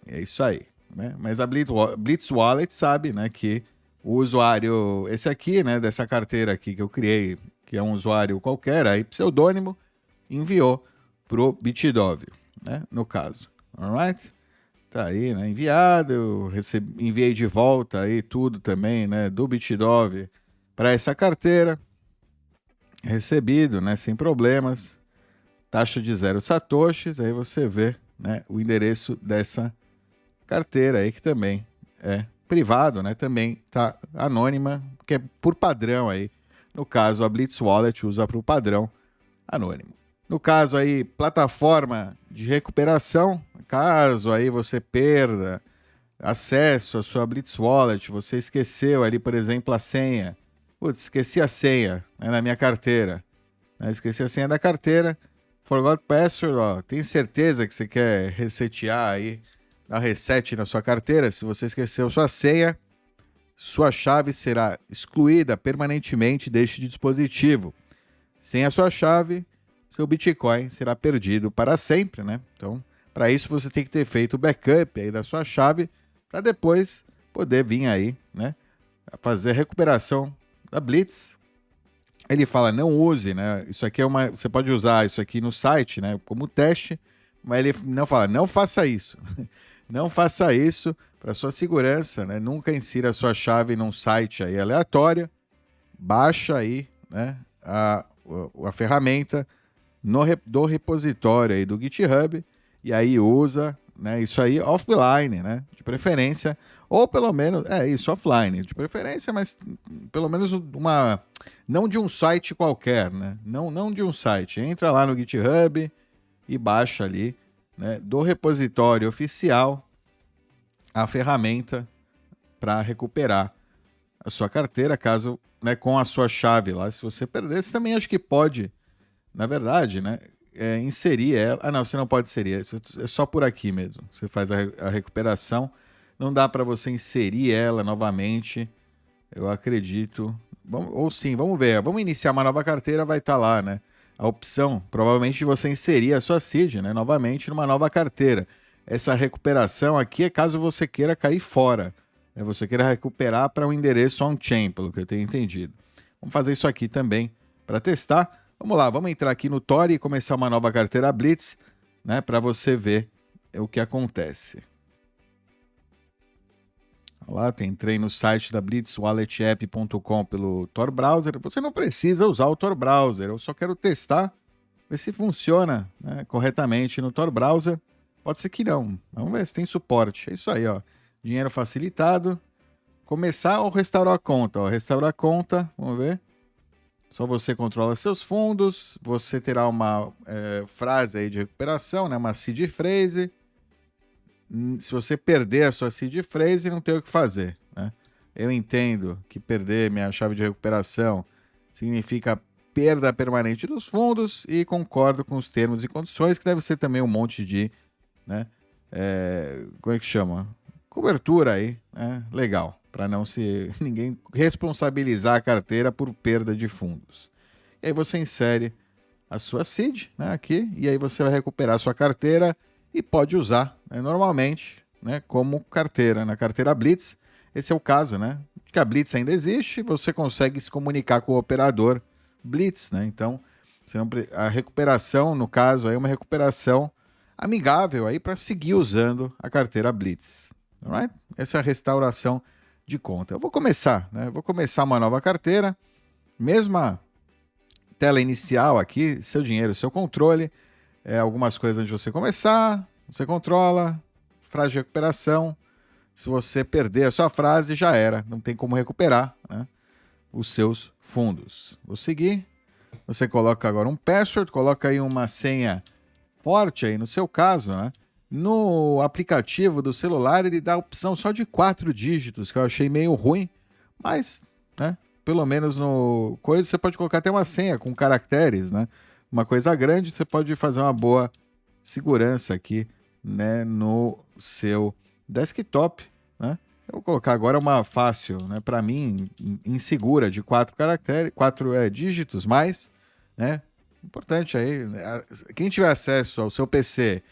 É isso aí, né? Mas a Blitz Wallet sabe, né, que o usuário, esse aqui, né, dessa carteira aqui que eu criei, que é um usuário qualquer, aí pseudônimo, enviou pro Bitdove, né, no caso. Alright? Tá aí, né, enviado, eu enviei de volta aí tudo também, né, do Bitdove para essa carteira. Recebido, né, sem problemas. Taxa de 0 satoshis, aí você vê, né, o endereço dessa carteira aí que também é privado, né? Também tá anônima, que é por padrão aí. No caso, a Blitz Wallet usa para o padrão anônimo. No caso aí, plataforma de recuperação, caso aí você perda acesso à sua Blitz Wallet, você esqueceu ali, por exemplo, a senha. Putz, esqueci a senha, né, na minha carteira. Esqueci a senha da carteira. Forgot password, ó. Tem certeza que você quer resetear aí, dar reset na sua carteira? Se você esqueceu sua senha, sua chave será excluída permanentemente deste dispositivo. Sem a sua chave, seu Bitcoin será perdido para sempre, né? Então, para isso você tem que ter feito o backup aí da sua chave para depois poder vir aí, né, fazer a recuperação da Blitz. Ele fala, não use, né? Isso aqui você pode usar isso aqui no site, né, como teste, mas ele não fala, não faça isso. Não faça isso para sua segurança, né? Nunca insira a sua chave num site aí aleatório. Baixa aí, né, a ferramenta do repositório aí do GitHub e aí usa, né, isso aí offline, né, de preferência, ou pelo menos, isso, offline, de preferência, mas pelo menos não de um site qualquer, né, não de um site, entra lá no GitHub e baixa ali, né, do repositório oficial a ferramenta para recuperar a sua carteira, caso, né, com a sua chave lá, se você perder, você também acho que pode, na verdade, né, inserir ela. Não, você não pode inserir, é só por aqui mesmo. Você faz a recuperação, não dá para você inserir ela novamente, eu acredito. Ou sim, vamos ver. Vamos iniciar uma nova carteira, vai estar lá, né? A opção, provavelmente, de você inserir a sua seed, né, novamente numa nova carteira. Essa recuperação aqui é caso você queira cair fora, né? Você queira recuperar para um endereço on-chain, pelo que eu tenho entendido. Vamos fazer isso aqui também para testar. Vamos lá, vamos entrar aqui no Tori e começar uma nova carteira Blitz, né, para você ver o que acontece. Lá, eu entrei no site da blitzwalletapp.com pelo Tor Browser. Você não precisa usar o Tor Browser, eu só quero testar, ver se funciona, né, corretamente no Tor Browser. Pode ser que não, vamos ver se tem suporte. É isso aí, ó. Dinheiro facilitado. Começar ou restaurar a conta? Ó, restaurar a conta, vamos ver. Só você controla seus fundos, você terá uma frase aí de recuperação, né, uma seed phrase. Se você perder a sua seed phrase, não tem o que fazer, né? Eu entendo que perder minha chave de recuperação significa perda permanente dos fundos e concordo com os termos e condições, que deve ser também um monte de, né, como é que chama? Cobertura aí, né? Legal, para não se ninguém responsabilizar a carteira por perda de fundos. E aí você insere a sua seed, né, aqui, e aí você vai recuperar a sua carteira e pode usar, né, normalmente, né, como carteira, na carteira Blitz. Esse é o caso, né, que a Blitz ainda existe, você consegue se comunicar com o operador Blitz, né? Então, a recuperação, no caso, aí é uma recuperação amigável aí para seguir usando a carteira Blitz. Alright? Essa é a restauração de conta. Eu vou começar, né? Vou começar uma nova carteira, mesma tela inicial aqui, seu dinheiro, seu controle, algumas coisas antes de você começar, você controla, frase de recuperação. Se você perder a sua frase, já era, não tem como recuperar, né, os seus fundos. Vou seguir. Você coloca agora um password, coloca aí uma senha forte aí no seu caso, né? No aplicativo do celular ele dá a opção só de 4 dígitos, que eu achei meio ruim, mas, né, pelo menos no coisa você pode colocar até uma senha com caracteres, né? Uma coisa grande, você pode fazer uma boa segurança aqui, né, no seu desktop, né? Eu vou colocar agora uma fácil, né, para mim, insegura, de 4 caracteres, 4 dígitos mais, né? Importante aí, né? Quem tiver acesso ao seu PC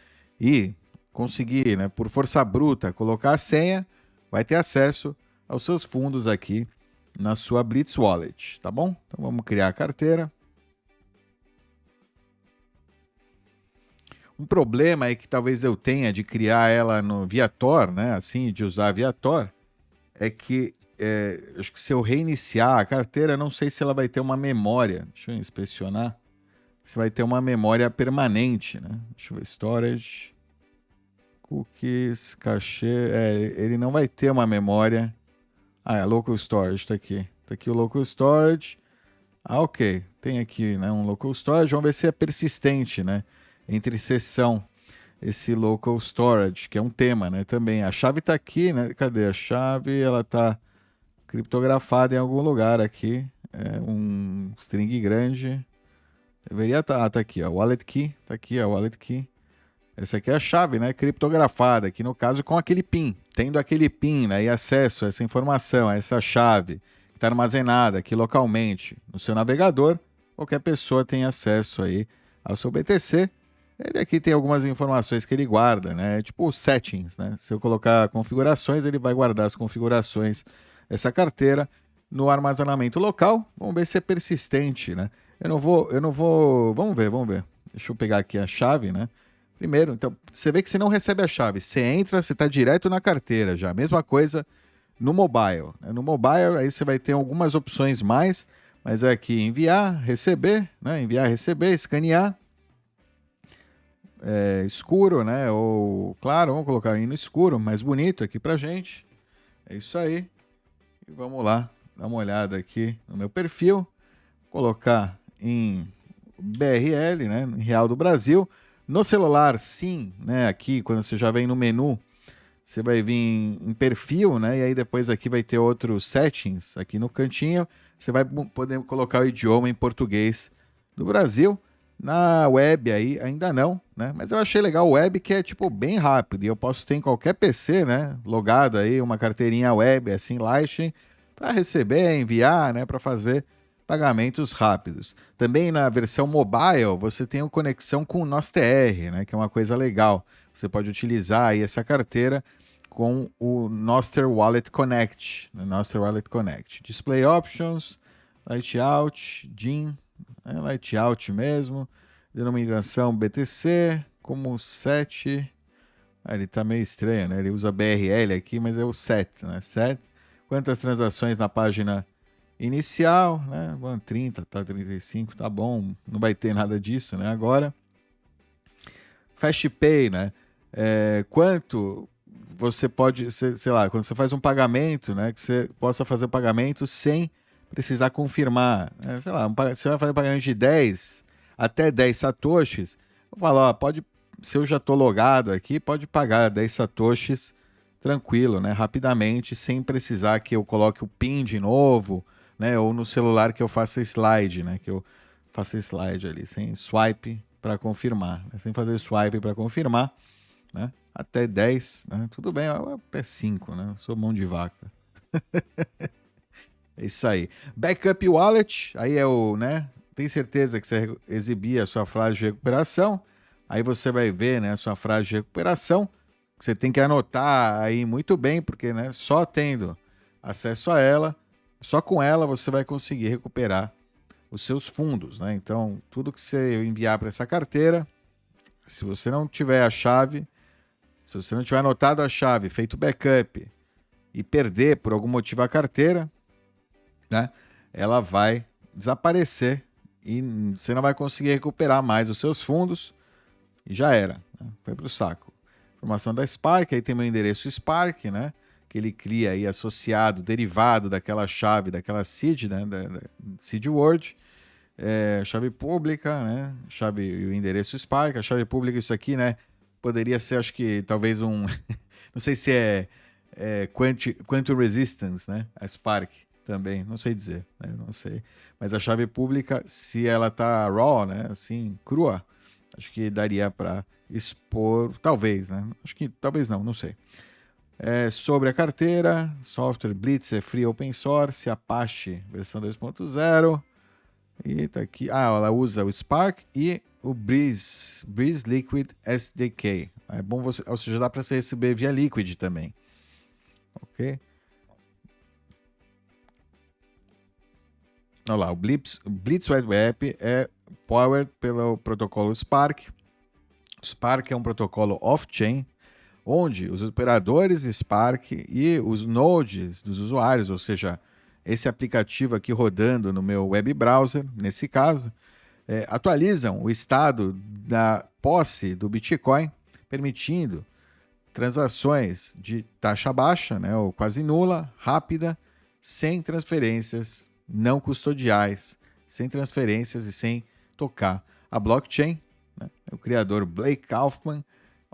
e conseguir, né, por força bruta, colocar a senha, vai ter acesso aos seus fundos aqui na sua Blitz Wallet, tá bom? Então vamos criar a carteira. Um problema aí que talvez eu tenha de criar ela no Viator, né, assim, de usar Viator, é que acho que se eu reiniciar a carteira, não sei se ela vai ter uma memória. Deixa eu inspecionar. Se vai ter uma memória permanente, né? Deixa eu ver, storage, cookies, cachê, ele não vai ter uma memória. Local storage, tá aqui. Tá aqui o local storage. Ok, tem aqui, né, um local storage, vamos ver se é persistente, né? Entre sessão, esse local storage, que é um tema, né? Também a chave tá aqui, né? Cadê a chave? Ela tá criptografada em algum lugar aqui. É um string grande. Deveria estar, tá aqui, ó, wallet key, tá aqui, ó, wallet key. Essa aqui é a chave, né, criptografada, aqui no caso com aquele PIN. Tendo aquele PIN, né, e acesso a essa informação, a essa chave que está armazenada aqui localmente no seu navegador, qualquer pessoa tem acesso aí ao seu BTC. Ele aqui tem algumas informações que ele guarda, né, tipo settings, né. Se eu colocar configurações, ele vai guardar as configurações dessa carteira no armazenamento local. Vamos ver se é persistente, né. Eu não vou... Vamos ver. Deixa eu pegar aqui a chave, né? Primeiro, então, você vê que você não recebe a chave. Você entra, você está direto na carteira já. Mesma coisa no mobile. No mobile, aí você vai ter algumas opções mais, mas é aqui enviar, receber, né? Enviar, receber, escanear. Escuro, né? Ou, claro, vamos colocar aí no escuro, mais bonito aqui pra gente. É isso aí. E vamos lá, dar uma olhada aqui no meu perfil. Colocar em BRL, né, em Real do Brasil. No celular, sim, né, aqui quando você já vem no menu, você vai vir em perfil, né, e aí depois aqui vai ter outros settings aqui no cantinho. Você vai poder colocar o idioma em português do Brasil. Na web aí ainda não, né, mas eu achei legal o web, que é tipo bem rápido e eu posso ter em qualquer PC, né, logado aí uma carteirinha web assim, Lightning, para receber, enviar, né, para fazer pagamentos rápidos. Também na versão mobile, você tem a conexão com o NosTR, né, que é uma coisa legal. Você pode utilizar aí essa carteira com o Nostr Wallet Connect. Nostr Wallet Connect. Display Options, Lightout, DIN, Lightout mesmo, denominação BTC, como SET. Ele tá meio estranho, né? Ele usa BRL aqui, mas é o SET, né? SET. Quantas transações na página inicial, né? 30, tá, 35, tá bom, não vai ter nada disso, né? Agora, FastPay, né? Quanto você pode, sei lá, quando você faz um pagamento, né? Que você possa fazer o pagamento sem precisar confirmar, né? Sei lá, você vai fazer um pagamento de 10 até 10 satoshis, eu falo, ó, pode, se eu já tô logado aqui, pode pagar 10 satoshis tranquilo, né? Rapidamente, sem precisar que eu coloque o PIN de novo, né? Ou no celular que eu faça slide, né? Que eu faça slide ali, sem swipe para confirmar, né? Sem fazer swipe para confirmar, né? Até 10, né? Tudo bem, até 5, né? Eu sou mão de vaca. É isso aí. Backup Wallet, aí é o, né? Tem certeza que você exibir a sua frase de recuperação, aí você vai ver, né, a sua frase de recuperação, que você tem que anotar aí muito bem, porque, né, só tendo acesso a ela, só com ela você vai conseguir recuperar os seus fundos, né? Então, tudo que você enviar para essa carteira, se você não tiver a chave, se você não tiver anotado a chave, feito backup e perder por algum motivo a carteira, né? Ela vai desaparecer e você não vai conseguir recuperar mais os seus fundos e já era, né? Foi para o saco. Informação da Spark, aí tem meu endereço Spark, né? Que ele cria aí associado, derivado daquela chave, daquela seed, né? Da seed word. Chave pública, né? Chave e o endereço Spark. A chave pública, isso aqui, né? Poderia ser, acho que talvez um. Não sei se Quantum Resistance, né? A Spark também, não sei dizer, né? Não sei. Mas a chave pública, se ela tá raw, né? Assim, crua, acho que daria para expor, talvez, né? Acho que talvez não sei. Sobre a carteira, software Blitz é free open source, Apache versão 2.0. E tá aqui. Ela usa o Spark e o Breeze Liquid SDK. É bom você, ou seja, dá para você receber via Liquid também. Ok? Olha lá, o Blitz Web App é powered pelo protocolo Spark. Spark é um protocolo off-chain, onde os operadores Spark e os nodes dos usuários, ou seja, esse aplicativo aqui rodando no meu web browser, nesse caso, atualizam o estado da posse do Bitcoin, permitindo transações de taxa baixa, né, ou quase nula, rápida, sem transferências não custodiais, sem transferências e sem tocar a blockchain. Né? O criador Blake Kaufman,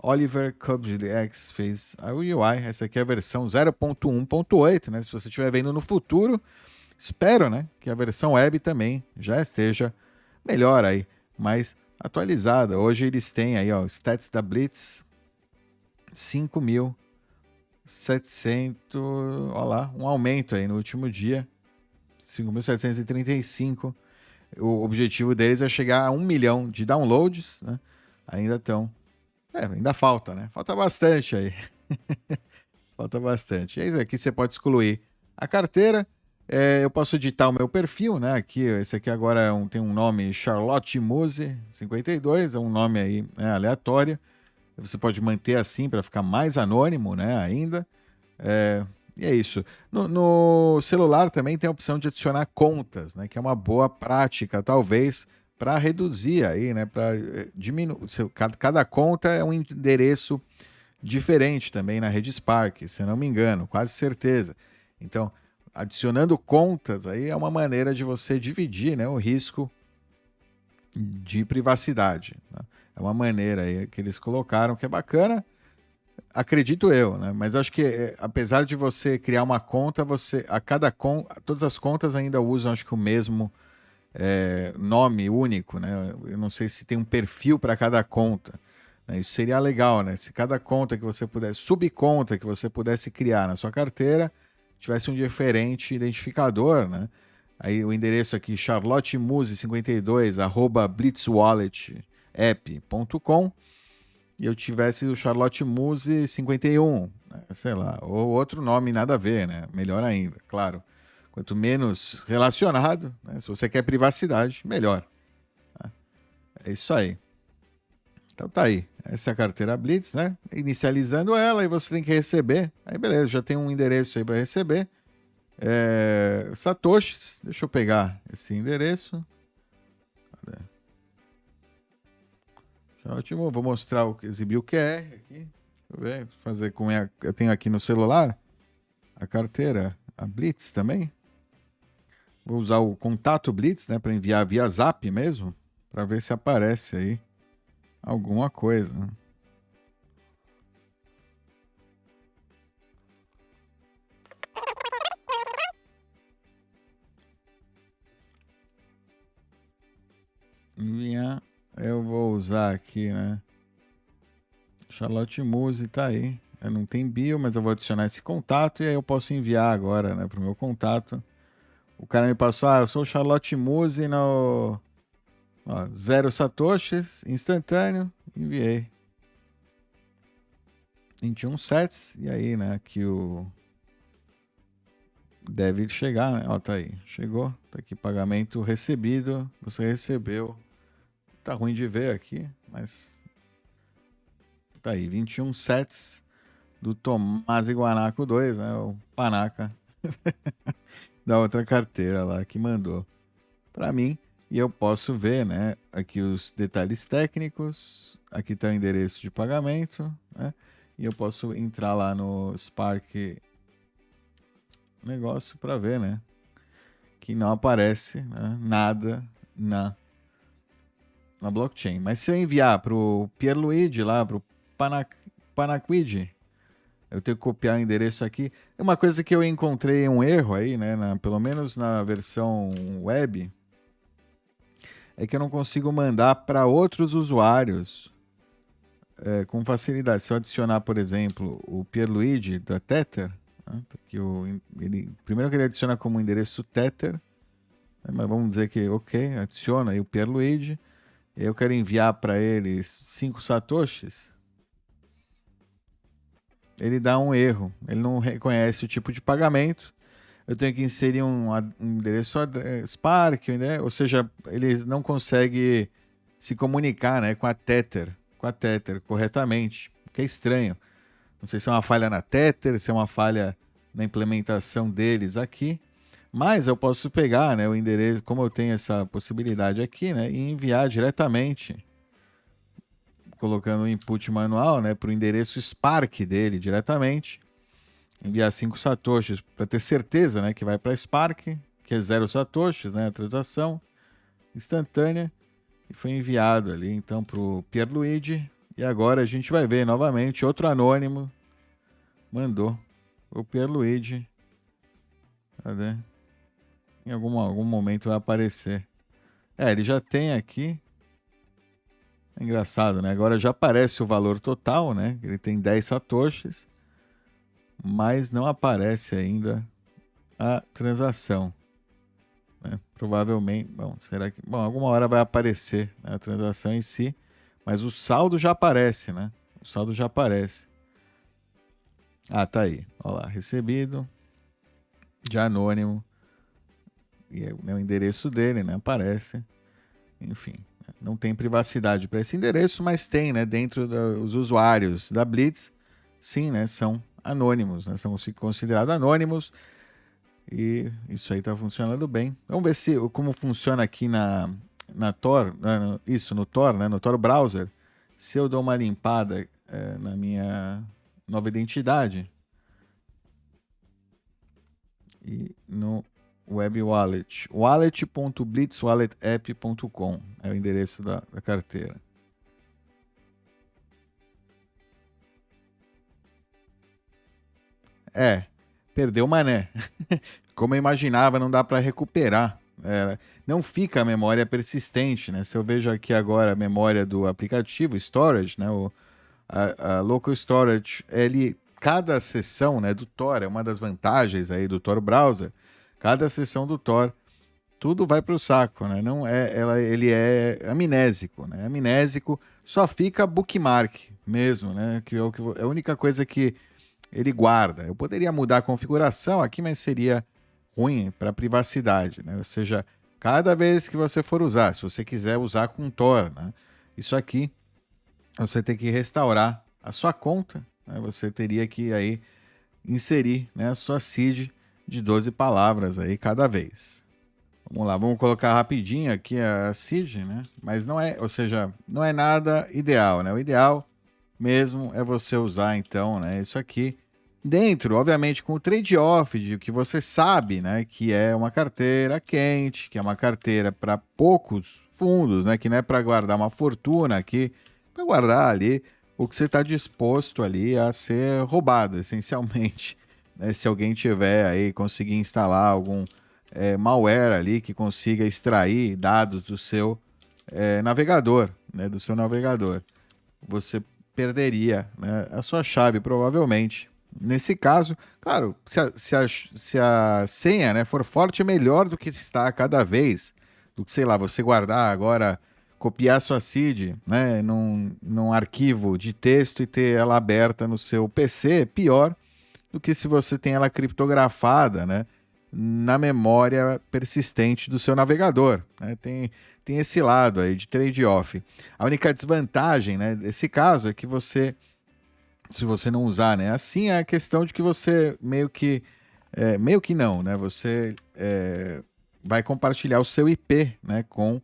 Oliver Kubzix fez a UI. Essa aqui é a versão 0.1.8, né? Se você estiver vendo no futuro, espero, né, que a versão web também já esteja melhor aí, mais atualizada. Hoje eles têm aí, ó, stats da Blitz 5.700, olha lá, um aumento aí no último dia, 5.735. O objetivo deles é chegar a 1 milhão de downloads, né? Ainda falta, né? Falta bastante aí. Falta bastante. E aí aqui você pode excluir a carteira. Eu posso editar o meu perfil, né? Aqui, esse aqui agora tem um nome Charlotte Muse 52, é um nome aí, né, aleatório. Você pode manter assim para ficar mais anônimo, né? Ainda. E é isso. No celular também tem a opção de adicionar contas, né? Que é uma boa prática, talvez, para reduzir aí, né? Para diminuir. Cada conta é um endereço diferente também na rede Spark, se eu não me engano, quase certeza. Então, adicionando contas aí é uma maneira de você dividir, né, o risco de privacidade. Né? É uma maneira aí que eles colocaram que é bacana, acredito eu, né? Mas acho que apesar de você criar uma conta, todas as contas ainda usam, acho que o mesmo nome único, né? Eu não sei se tem um perfil para cada conta. Né? Isso seria legal, né? Se cada conta que você pudesse, subconta que você pudesse criar na sua carteira, tivesse um diferente identificador, né? Aí o endereço aqui, charlottemuse52, @blitzwallet.app.com, e eu tivesse o Charlotte Muse 51, né? Sei lá, ou outro nome nada a ver, né? Melhor ainda, claro. Quanto menos relacionado, né? Se você quer privacidade, melhor. Né? É isso aí. Então tá aí. Essa é a carteira Blitz, né? Inicializando ela, e você tem que receber. Aí beleza, já tem um endereço aí para receber. Satoshis. Deixa eu pegar esse endereço. Cadê? Ótimo, vou mostrar, exibir o QR aqui. Deixa eu ver, fazer com eu tenho aqui no celular a carteira, a Blitz também. Vou usar o contato Blitz, né, para enviar via Zap mesmo, para ver se aparece aí alguma coisa. Eu vou usar aqui, né? Charlotte Muse tá aí. Não tem bio, mas eu vou adicionar esse contato e aí eu posso enviar agora, né, pro meu contato. O cara me passou, eu sou o Charlotte Muse no 0 satoshis, instantâneo, enviei. 21 sets, e aí, né, aqui Deve chegar, né? Ó, tá aí. Chegou. Tá aqui, pagamento recebido. Você recebeu. Tá ruim de ver aqui, mas tá aí. 21 sets do Tomás Guanaco 2, né? O Panaca da outra carteira lá que mandou para mim. E eu posso ver, né? Aqui os detalhes técnicos. Aqui tá o endereço de pagamento, né? E eu posso entrar lá no Spark negócio para ver, né? Que não aparece, né, nada na blockchain. Mas se eu enviar para o Pierluigi lá, para o Panaquid, eu tenho que copiar o endereço aqui. É uma coisa que eu encontrei um erro aí, né? Pelo menos na versão web, é que eu não consigo mandar para outros usuários com facilidade. Se eu adicionar, por exemplo, o Pierluigi da Tether, né, que primeiro que ele adiciona como endereço Tether, né, mas vamos dizer que, ok, adiciona aí o Pierluigi, eu quero enviar para ele 5 satoshis, ele dá um erro, ele não reconhece o tipo de pagamento, eu tenho que inserir um endereço Spark, né? Ou seja, ele não consegue se comunicar, né, com a Tether corretamente, o que é estranho. Não sei se é uma falha na Tether, se é uma falha na implementação deles aqui, mas eu posso pegar, né, o endereço, como eu tenho essa possibilidade aqui, né, e enviar diretamente, colocando o input manual, né, para o endereço Spark dele diretamente, enviar 5 satoshis para ter certeza, né, que vai para Spark, que é 0 satoshis, né, a transação instantânea, e foi enviado ali então para o Pierluigi. E agora a gente vai ver novamente outro anônimo mandou o Pierluigi. Cadê? Em algum momento vai aparecer. Ele já tem aqui. É engraçado, né? Agora já aparece o valor total, né? Ele tem 10 satoshis, mas não aparece ainda a transação. Né? Provavelmente, será que... alguma hora vai aparecer, né, a transação em si, mas o saldo já aparece, né? O saldo já aparece. Tá aí. Olha lá, recebido de anônimo. E o endereço dele, né? Aparece. Enfim, não tem privacidade para esse endereço, mas tem, né? Dentro dos usuários da Blitz, sim, né? São anônimos, né? São considerados anônimos. E isso aí está funcionando bem. Vamos ver como funciona aqui na Tor, no Tor, né? No Tor Browser. Se eu dou uma limpada na minha nova identidade e no Web Wallet, wallet.blitzwalletapp.com é o endereço da carteira. Perdeu o mané. Como eu imaginava, não dá para recuperar. Não fica a memória persistente, né? Se eu vejo aqui agora a memória do aplicativo Storage, né? A Local Storage, cada seção, né, do Tor, é uma das vantagens aí do Tor Browser. Cada seção do Tor, tudo vai para o saco, né? Não ele é amnésico, né? Amnésico, só fica bookmark mesmo, né? Que é a única coisa que ele guarda. Eu poderia mudar a configuração aqui, mas seria ruim para a privacidade, né? Ou seja, cada vez que você for usar, se você quiser usar com Tor, né? Isso aqui, você tem que restaurar a sua conta, né? Você teria que aí inserir, né, a sua seed de 12 palavras aí cada vez. Vamos lá, vamos colocar rapidinho aqui a seed, né? Mas não é, ou seja, não é nada ideal, né? O ideal mesmo é você usar então, né, isso aqui dentro, obviamente, com o trade-off de que você sabe, né, que é uma carteira quente, que é uma carteira para poucos fundos, né, que não é para guardar uma fortuna aqui, para guardar ali o que você está disposto ali a ser roubado, essencialmente. Né, se alguém tiver aí, conseguir instalar algum malware ali que consiga extrair dados do seu navegador, né, do seu navegador, você perderia, né, a sua chave, provavelmente. Nesse caso, claro, se a senha, né, for forte, é melhor do que está cada vez, do que, sei lá, você guardar agora, copiar sua seed, né, num arquivo de texto e ter ela aberta no seu PC, pior do que se você tem ela criptografada, né, na memória persistente do seu navegador, né? Tem esse lado aí de trade-off. A única desvantagem, né, desse caso é que você, se você não usar, né, assim é a questão de que você meio que não, né, você vai compartilhar o seu IP, né, com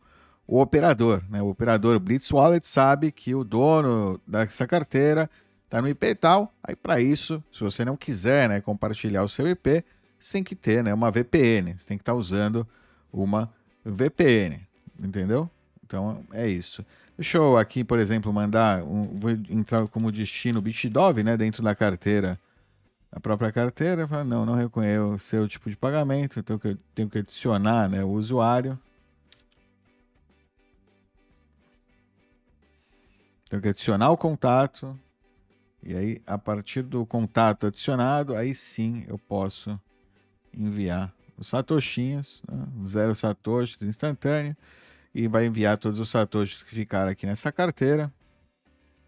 o operador, né? O operador Blitz Wallet sabe que o dono dessa carteira está no IP e tal. Aí para isso, se você não quiser, né, compartilhar o seu IP, você tem que ter, né, uma VPN. Você tem que estar usando uma VPN, entendeu? Então é isso. Deixa eu aqui, por exemplo, vou entrar como destino Bitdove, né, dentro da carteira, a própria carteira. Não reconheço o seu tipo de pagamento, então eu tenho que adicionar, né, o usuário. Tenho que adicionar o contato. E aí, a partir do contato adicionado, aí sim eu posso enviar os satoshinhos, né? 0 satoshis instantâneo. E vai enviar todos os satoshis que ficaram aqui nessa carteira.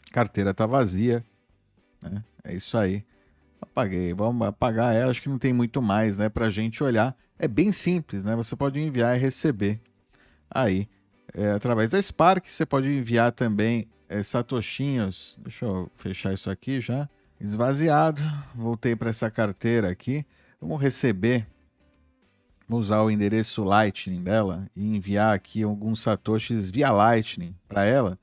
A carteira está vazia, né? É isso aí. Apaguei. Vamos apagar ela. Acho que não tem muito mais, né, para a gente olhar. É bem simples, né? Você pode enviar e receber aí. Através da Spark, você pode enviar também satoshinhos. Deixa eu fechar isso aqui já. Esvaziado. Voltei para essa carteira aqui. Vamos receber. Vou usar o endereço Lightning dela e enviar aqui alguns satoshis via Lightning para ela.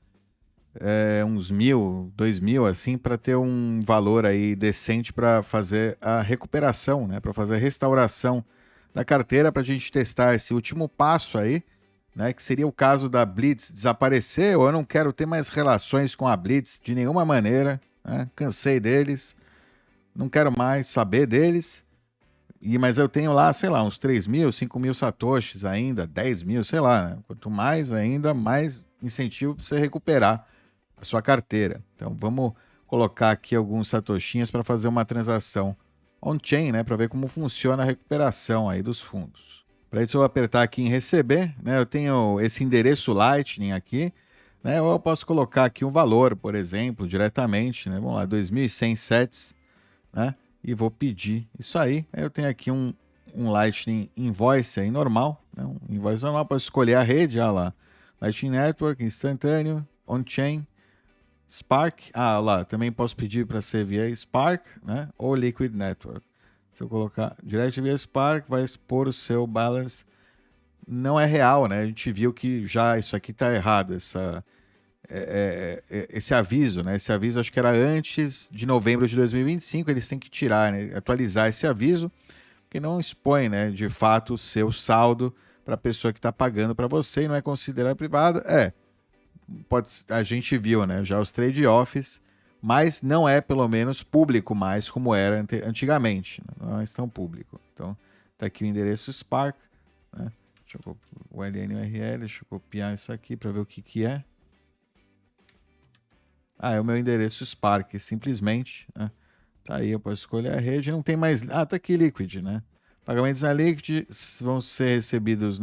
Uns 1.000, 2.000, assim, para ter um valor aí decente para fazer a recuperação, né? Para fazer a restauração da carteira, para a gente testar esse último passo aí, né, que seria o caso da Blitz desaparecer, ou eu não quero ter mais relações com a Blitz de nenhuma maneira, né? Cansei deles, não quero mais saber deles, mas eu tenho lá, sei lá, uns 3.000, 5.000 satoshis ainda, 10.000, sei lá, né? Quanto mais ainda, mais incentivo para você recuperar a sua carteira. Então vamos colocar aqui alguns satoshinhos para fazer uma transação on-chain, né, para ver como funciona a recuperação aí dos fundos. Para isso eu vou apertar aqui em receber, né? Eu tenho esse endereço Lightning aqui, né? Ou eu posso colocar aqui um valor, por exemplo, diretamente, né? Vamos lá, 2.100 sets, né? E vou pedir isso aí. Aí eu tenho aqui um Lightning Invoice aí normal, né? Um invoice normal, posso escolher a rede, olha lá. Lightning Network, instantâneo, on-chain, Spark. Ah, lá, também posso pedir para ser via Spark, né? Ou Liquid Network. Se eu colocar direto via Spark, vai expor o seu balance. Não é real, né? A gente viu que já isso aqui está errado, esse aviso, né? Esse aviso acho que era antes de novembro de 2025, eles têm que tirar, né? Atualizar esse aviso, porque não expõe, né, de fato, o seu saldo para a pessoa que está pagando para você e não é considerado privada. A gente viu, né, já os trade-offs, mas não é pelo menos público mais como era antigamente, né? Não é mais tão público. Então, tá aqui o endereço Spark, né? O LNURL, deixa eu copiar isso aqui para ver o que é. É o meu endereço Spark, simplesmente, né? Tá aí, eu posso escolher a rede, não tem mais... tá aqui Liquid, né? Pagamentos na Liquid vão ser recebidos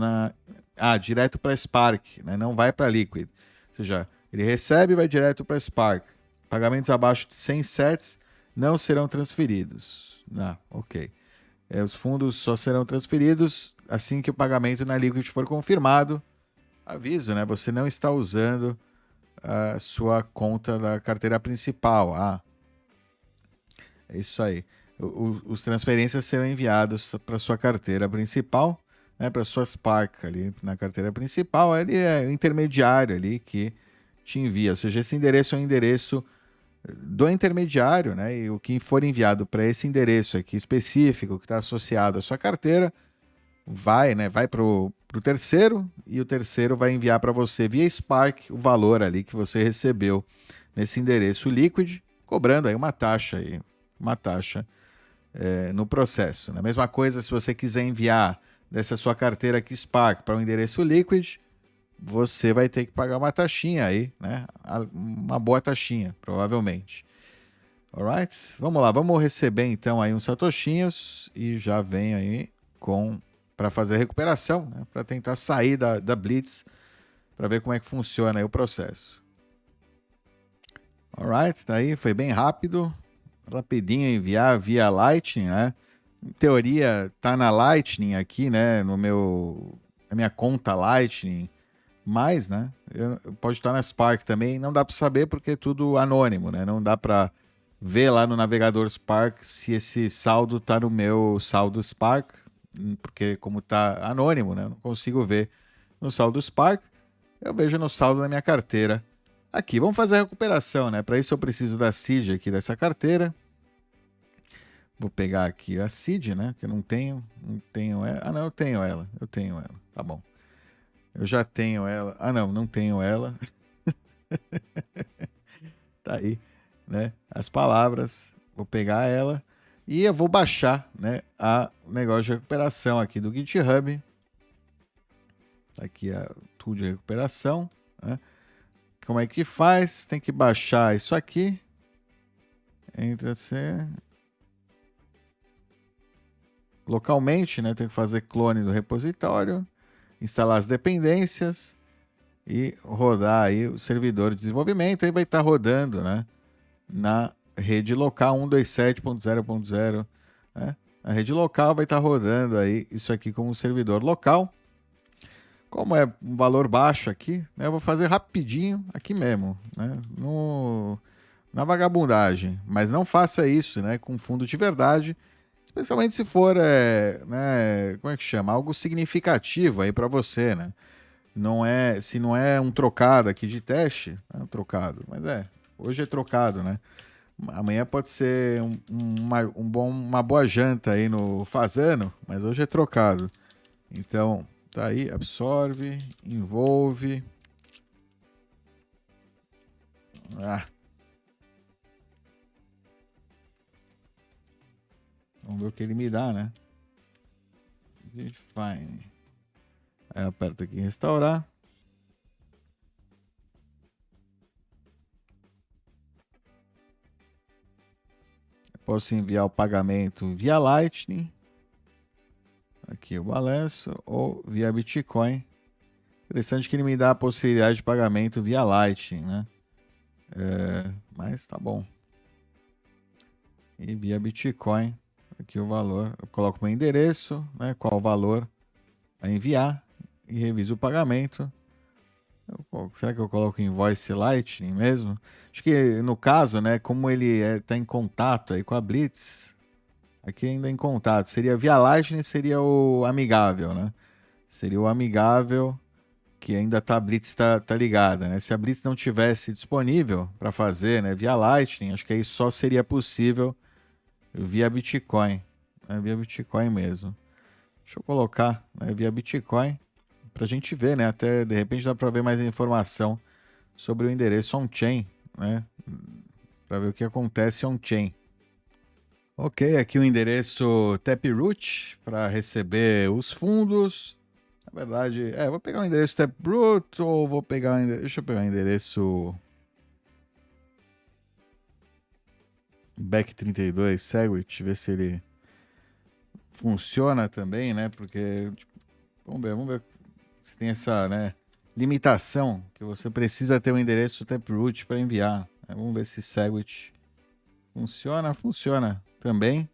direto para Spark, né? Não vai para Liquid. Ou seja, ele recebe e vai direto para Spark. Pagamentos abaixo de 100 sets não serão transferidos. Ok. Os fundos só serão transferidos assim que o pagamento na Liquid for confirmado. Aviso, né? Você não está usando a sua conta da carteira principal. É isso aí. Os transferências serão enviados para sua carteira principal, né, para sua Spark ali na carteira principal. Ele é o intermediário ali que te envia. Ou seja, esse endereço é um endereço do intermediário, né? E o que for enviado para esse endereço aqui específico que está associado à sua carteira vai para o terceiro, e o terceiro vai enviar para você via Spark o valor ali que você recebeu nesse endereço Liquid, cobrando aí uma taxa no processo. A mesma coisa se você quiser enviar dessa sua carteira aqui Spark para o endereço Liquid, você vai ter que pagar uma taxinha aí, né? Uma boa taxinha, provavelmente. Alright? Vamos lá, vamos receber então aí uns satoshinhos e já venho aí para fazer a recuperação, né? Para tentar sair da Blitz, para ver como é que funciona aí o processo. Alright, tá aí, foi bem rápido, rapidinho enviar via Lightning, né? Em teoria, tá na Lightning aqui, né? Na minha conta Lightning. Mas, né? Pode estar na Spark também. Não dá para saber porque é tudo anônimo, né? Não dá para ver lá no navegador Spark se esse saldo tá no meu saldo Spark, porque como tá anônimo, né? Eu não consigo ver no saldo Spark. Eu vejo no saldo da minha carteira. Aqui, vamos fazer a recuperação, né? Para isso eu preciso da seed aqui dessa carteira. Vou pegar aqui a seed, né? Que eu não tenho ela. Ah, não, eu tenho ela. Tá bom. Eu já tenho ela. Ah, não tenho ela. Tá aí, né? As palavras. Vou pegar ela e eu vou baixar, né? O negócio de recuperação aqui do GitHub. Tá aqui a tool de recuperação, né? Como é que faz? Tem que baixar isso aqui. Entra-se localmente, né? Tem que fazer clone do repositório, instalar as dependências e rodar aí o servidor de desenvolvimento. Aí vai estar rodando, né? Na rede local 127.0.0, né? A rede local vai estar rodando aí isso aqui como um servidor local. Como é um valor baixo aqui, né, eu vou fazer rapidinho aqui mesmo, né, na vagabundagem. Mas não faça isso, né, com fundo de verdade, especialmente se for, né, como é que chama? Algo significativo aí para você, né? Se não é um trocado aqui de teste, é um trocado, mas hoje é trocado, né? Amanhã pode ser uma boa janta aí no Fazano, mas hoje é trocado. Então, tá aí, absorve, envolve. Vamos ver o que ele me dá, né? Define. Aí eu aperto aqui em restaurar. Eu posso enviar o pagamento via Lightning. Aqui o balanço. Ou via Bitcoin. Interessante que ele me dá a possibilidade de pagamento via Lightning, né? Mas tá bom. E via Bitcoin. Aqui o valor. Eu coloco meu endereço, né? Qual o valor a enviar. E reviso o pagamento. Será que eu coloco invoice Lightning mesmo? Acho que no caso, né? Como ele está em contato aí com a Blitz. Aqui ainda em contato. Seria via Lightning, seria o amigável, né? Seria o amigável que ainda a Blitz tá ligada, né? Se a Blitz não tivesse disponível para fazer, né, via Lightning, acho que aí só seria possível via Bitcoin, né? Via Bitcoin mesmo. Deixa eu colocar, né, via Bitcoin para a gente ver, né? Até de repente dá para ver mais informação sobre o endereço on-chain, né? Para ver o que acontece on-chain. Ok, aqui o endereço Taproot para receber os fundos. Na verdade, vou pegar o endereço Taproot ou vou pegar o endereço... Deixa eu pegar o endereço Back32 Segwit, ver se ele funciona também, né? Porque, vamos ver se tem essa, né, limitação que você precisa ter um endereço Taproot para enviar. Vamos ver se Segwit funciona também.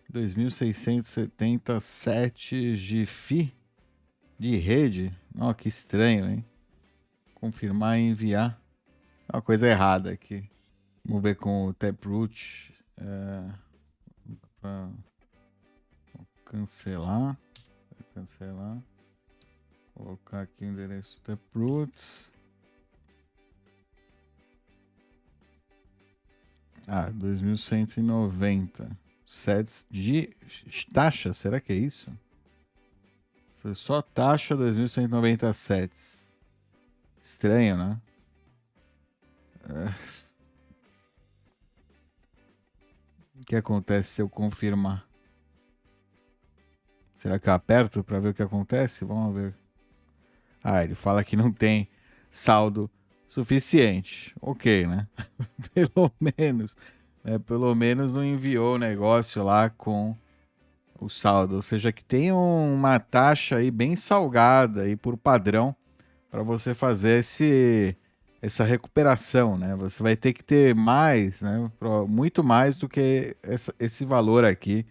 2677 de FII de rede. Ó, que estranho, hein? Confirmar e enviar. Uma coisa errada aqui. Vamos ver com o Taproot. Cancelar. Colocar aqui o endereço Taproot. Ah, 2190. Sets de taxa, será que é isso? Foi só taxa 2197. Estranho, né? O que acontece se eu confirmar? Será que eu aperto para ver o que acontece? Vamos ver. Ah, ele fala que não tem saldo suficiente. Ok, né? Pelo menos. Pelo menos não enviou o negócio lá com o saldo. Ou seja, que tem uma taxa aí bem salgada aí por padrão para você fazer essa recuperação, né? Você vai ter que ter mais, né? Muito mais do que esse valor aqui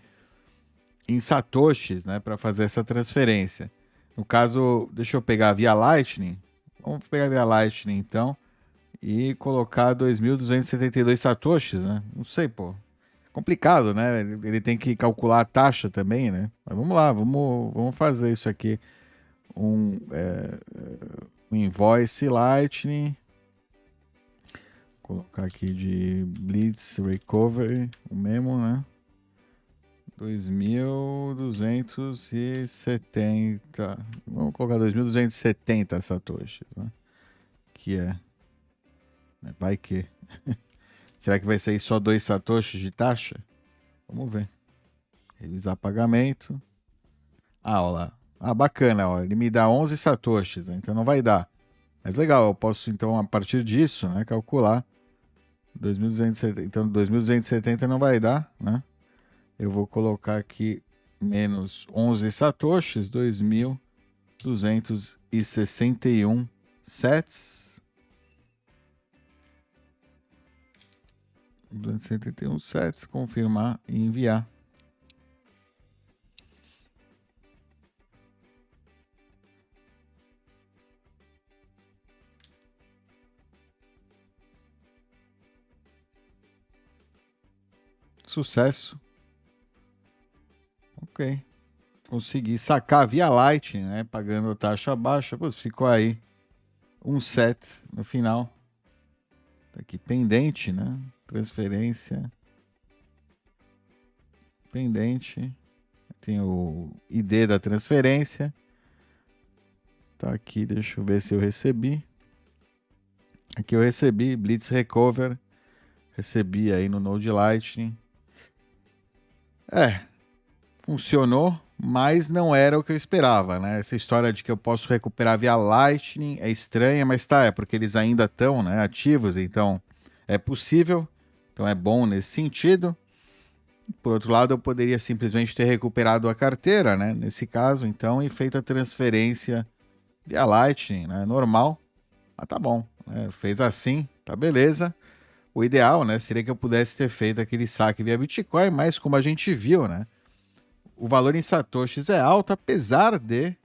em satoshis, né, para fazer essa transferência. No caso, deixa eu pegar via Lightning. Vamos pegar via Lightning, então, e colocar 2.272 satoshis, né? Não sei, pô. Complicado, né? Ele tem que calcular a taxa também, né? Mas vamos lá, vamos fazer isso aqui. Um invoice Lightning. Vou colocar aqui de Blitz Recovery, o memo, né? 2.270. Vamos colocar 2.270 satoshis, né? Que é. Vai que. Será que vai sair só 2 satoshis de taxa? Vamos ver. Revisar pagamento. Ah, olha lá. Ah, bacana, ó. Ele me dá 11 satoshis, né? Então não vai dar. Mas legal, eu posso então a partir disso, né, calcular 2.270. Então 2.270 não vai dar, né? Eu vou colocar aqui menos 11 satoshis, 2.261 sets. 271 sets, confirmar e enviar. Sucesso. Ok. Consegui sacar via Lightning, né? Pagando taxa baixa. Pô, ficou aí um set no final. Tá aqui pendente, né? Transferência. Pendente. Tem o ID da transferência. Tá aqui, deixa eu ver se eu recebi. Aqui eu recebi Blitz Recover. Recebi aí no Node Lightning. Funcionou, mas não era o que eu esperava, né? Essa história de que eu posso recuperar via Lightning é estranha, mas é porque eles ainda estão, né, ativos, então é possível, então é bom nesse sentido. Por outro lado, eu poderia simplesmente ter recuperado a carteira, né, nesse caso, então, e feito a transferência via Lightning, né, normal, mas tá bom, né? Fez assim, tá beleza. O ideal, né, seria que eu pudesse ter feito aquele saque via Bitcoin, mas como a gente viu, né, o valor em satoshis é alto, apesar de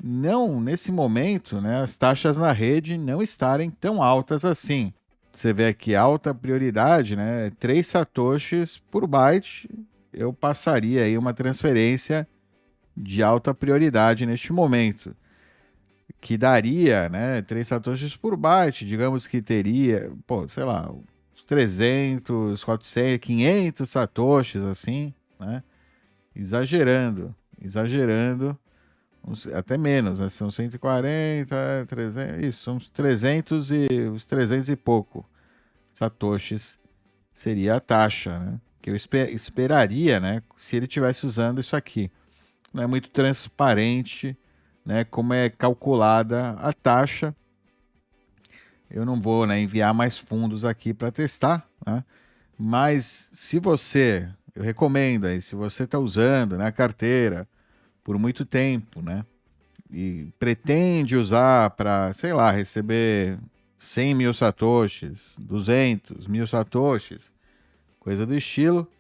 não, nesse momento, né, as taxas na rede não estarem tão altas assim. Você vê aqui alta prioridade, né, 3 satoshis por byte, eu passaria aí uma transferência de alta prioridade neste momento, que daria, né, 3 satoshis por byte, digamos que teria, pô, sei lá, 300, 400, 500 satoshis assim, né? Exagerando, até menos, né? São 140, 300, isso, uns 300 e pouco satoshis seria a taxa, né? Que eu esperaria, né? Se ele estivesse usando isso aqui. Não é muito transparente, né? Como é calculada a taxa. Eu não vou, né, enviar mais fundos aqui para testar, né? Mas se você, eu recomendo aí, se você está usando, né, a carteira por muito tempo, né, e pretende usar para, sei lá, receber 100 mil satoshis, 200 mil satoshis, coisa do estilo,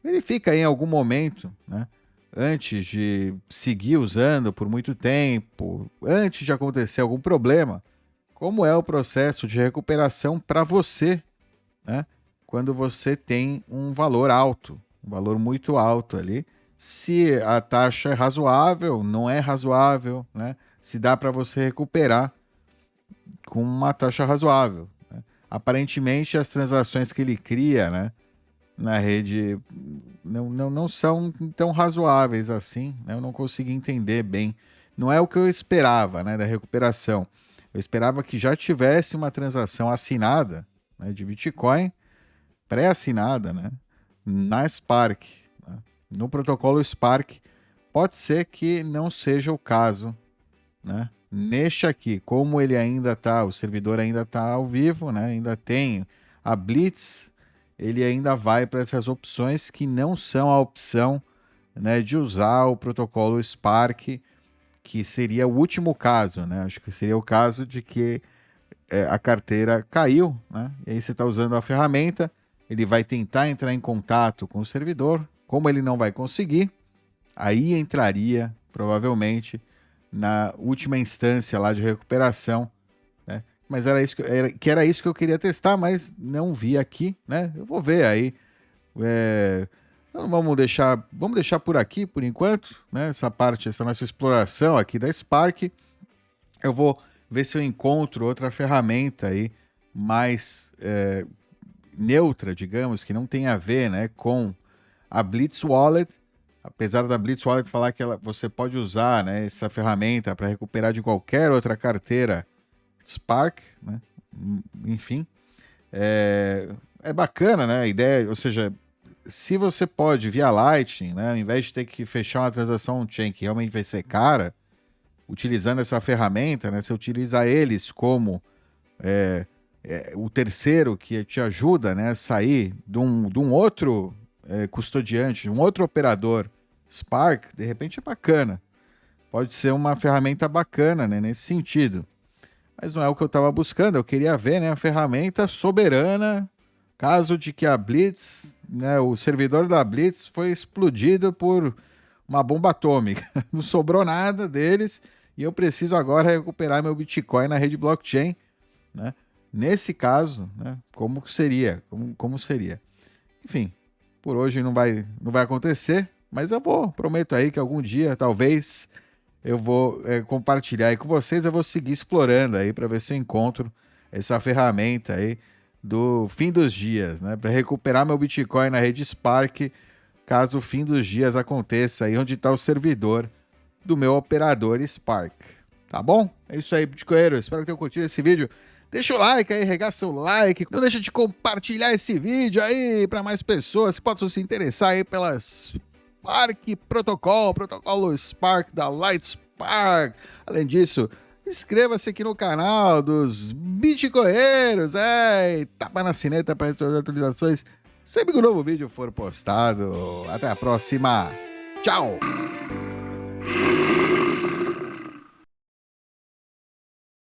verifica aí em algum momento, né, antes de seguir usando por muito tempo, antes de acontecer algum problema, como é o processo de recuperação para você, né? Quando você tem um valor alto, um valor muito alto ali. Se a taxa é razoável, não é razoável, né? Se dá para você recuperar com uma taxa razoável, né? Aparentemente, as transações que ele cria, né, na rede não são tão razoáveis assim, né? Eu não consegui entender bem. Não é o que eu esperava, né, da recuperação. Eu esperava que já tivesse uma transação assinada, né, de Bitcoin, pré-assinada, né, na Spark, né, no protocolo Spark. Pode ser que não seja o caso, né, neste aqui. Como ele ainda está, o servidor ainda está ao vivo, né, ainda tem a Blitz, ele ainda vai para essas opções que não são a opção, né, de usar o protocolo Spark, que seria o último caso, né? Acho que seria o caso de que a carteira caiu, né? E aí você está usando a ferramenta, ele vai tentar entrar em contato com o servidor, como ele não vai conseguir, aí entraria, provavelmente, na última instância lá de recuperação, né? Mas era isso que eu queria testar, mas não vi aqui, né? Eu vou ver aí. Então vamos deixar por aqui por enquanto, né? Essa nossa exploração aqui da Spark. Eu vou ver se eu encontro outra ferramenta aí mais neutra, digamos, que não tem a ver, né, com a Blitz Wallet. Apesar da Blitz Wallet falar que você pode usar, né, essa ferramenta para recuperar de qualquer outra carteira Spark, né? Enfim, é bacana, né, a ideia, ou seja, se você pode via Lightning, né, ao invés de ter que fechar uma transação on-chain que realmente vai ser cara, utilizando essa ferramenta, né, você utiliza eles como o terceiro que te ajuda, né, a sair de um outro custodiante, de um outro operador Spark, de repente é bacana. Pode ser uma ferramenta bacana, né, nesse sentido. Mas não é o que eu estava buscando. Eu queria ver, né, a ferramenta soberana, caso de que a Blitz, né, o servidor da Blitz foi explodido por uma bomba atômica. Não sobrou nada deles e eu preciso agora recuperar meu Bitcoin na rede blockchain, né? Nesse caso, né, como seria? Como seria? Enfim, por hoje não vai acontecer, mas prometo aí que algum dia, talvez, eu vou compartilhar aí com vocês, eu vou seguir explorando aí para ver se eu encontro essa ferramenta aí do fim dos dias, né, para recuperar meu Bitcoin na rede Spark, caso o fim dos dias aconteça aí onde está o servidor do meu operador Spark. Tá bom? É isso aí, Bitcoinheiro. Espero que tenham curtido esse vídeo. Deixa o like aí, regaça o like. Não deixa de compartilhar esse vídeo aí para mais pessoas que possam se interessar aí pela Spark protocolo Spark da Lightspark. Além disso, inscreva-se aqui no canal dos Bitcoinheiros. Tapa na sineta para receber as atualizações sempre que um novo vídeo for postado. Até a próxima. Tchau!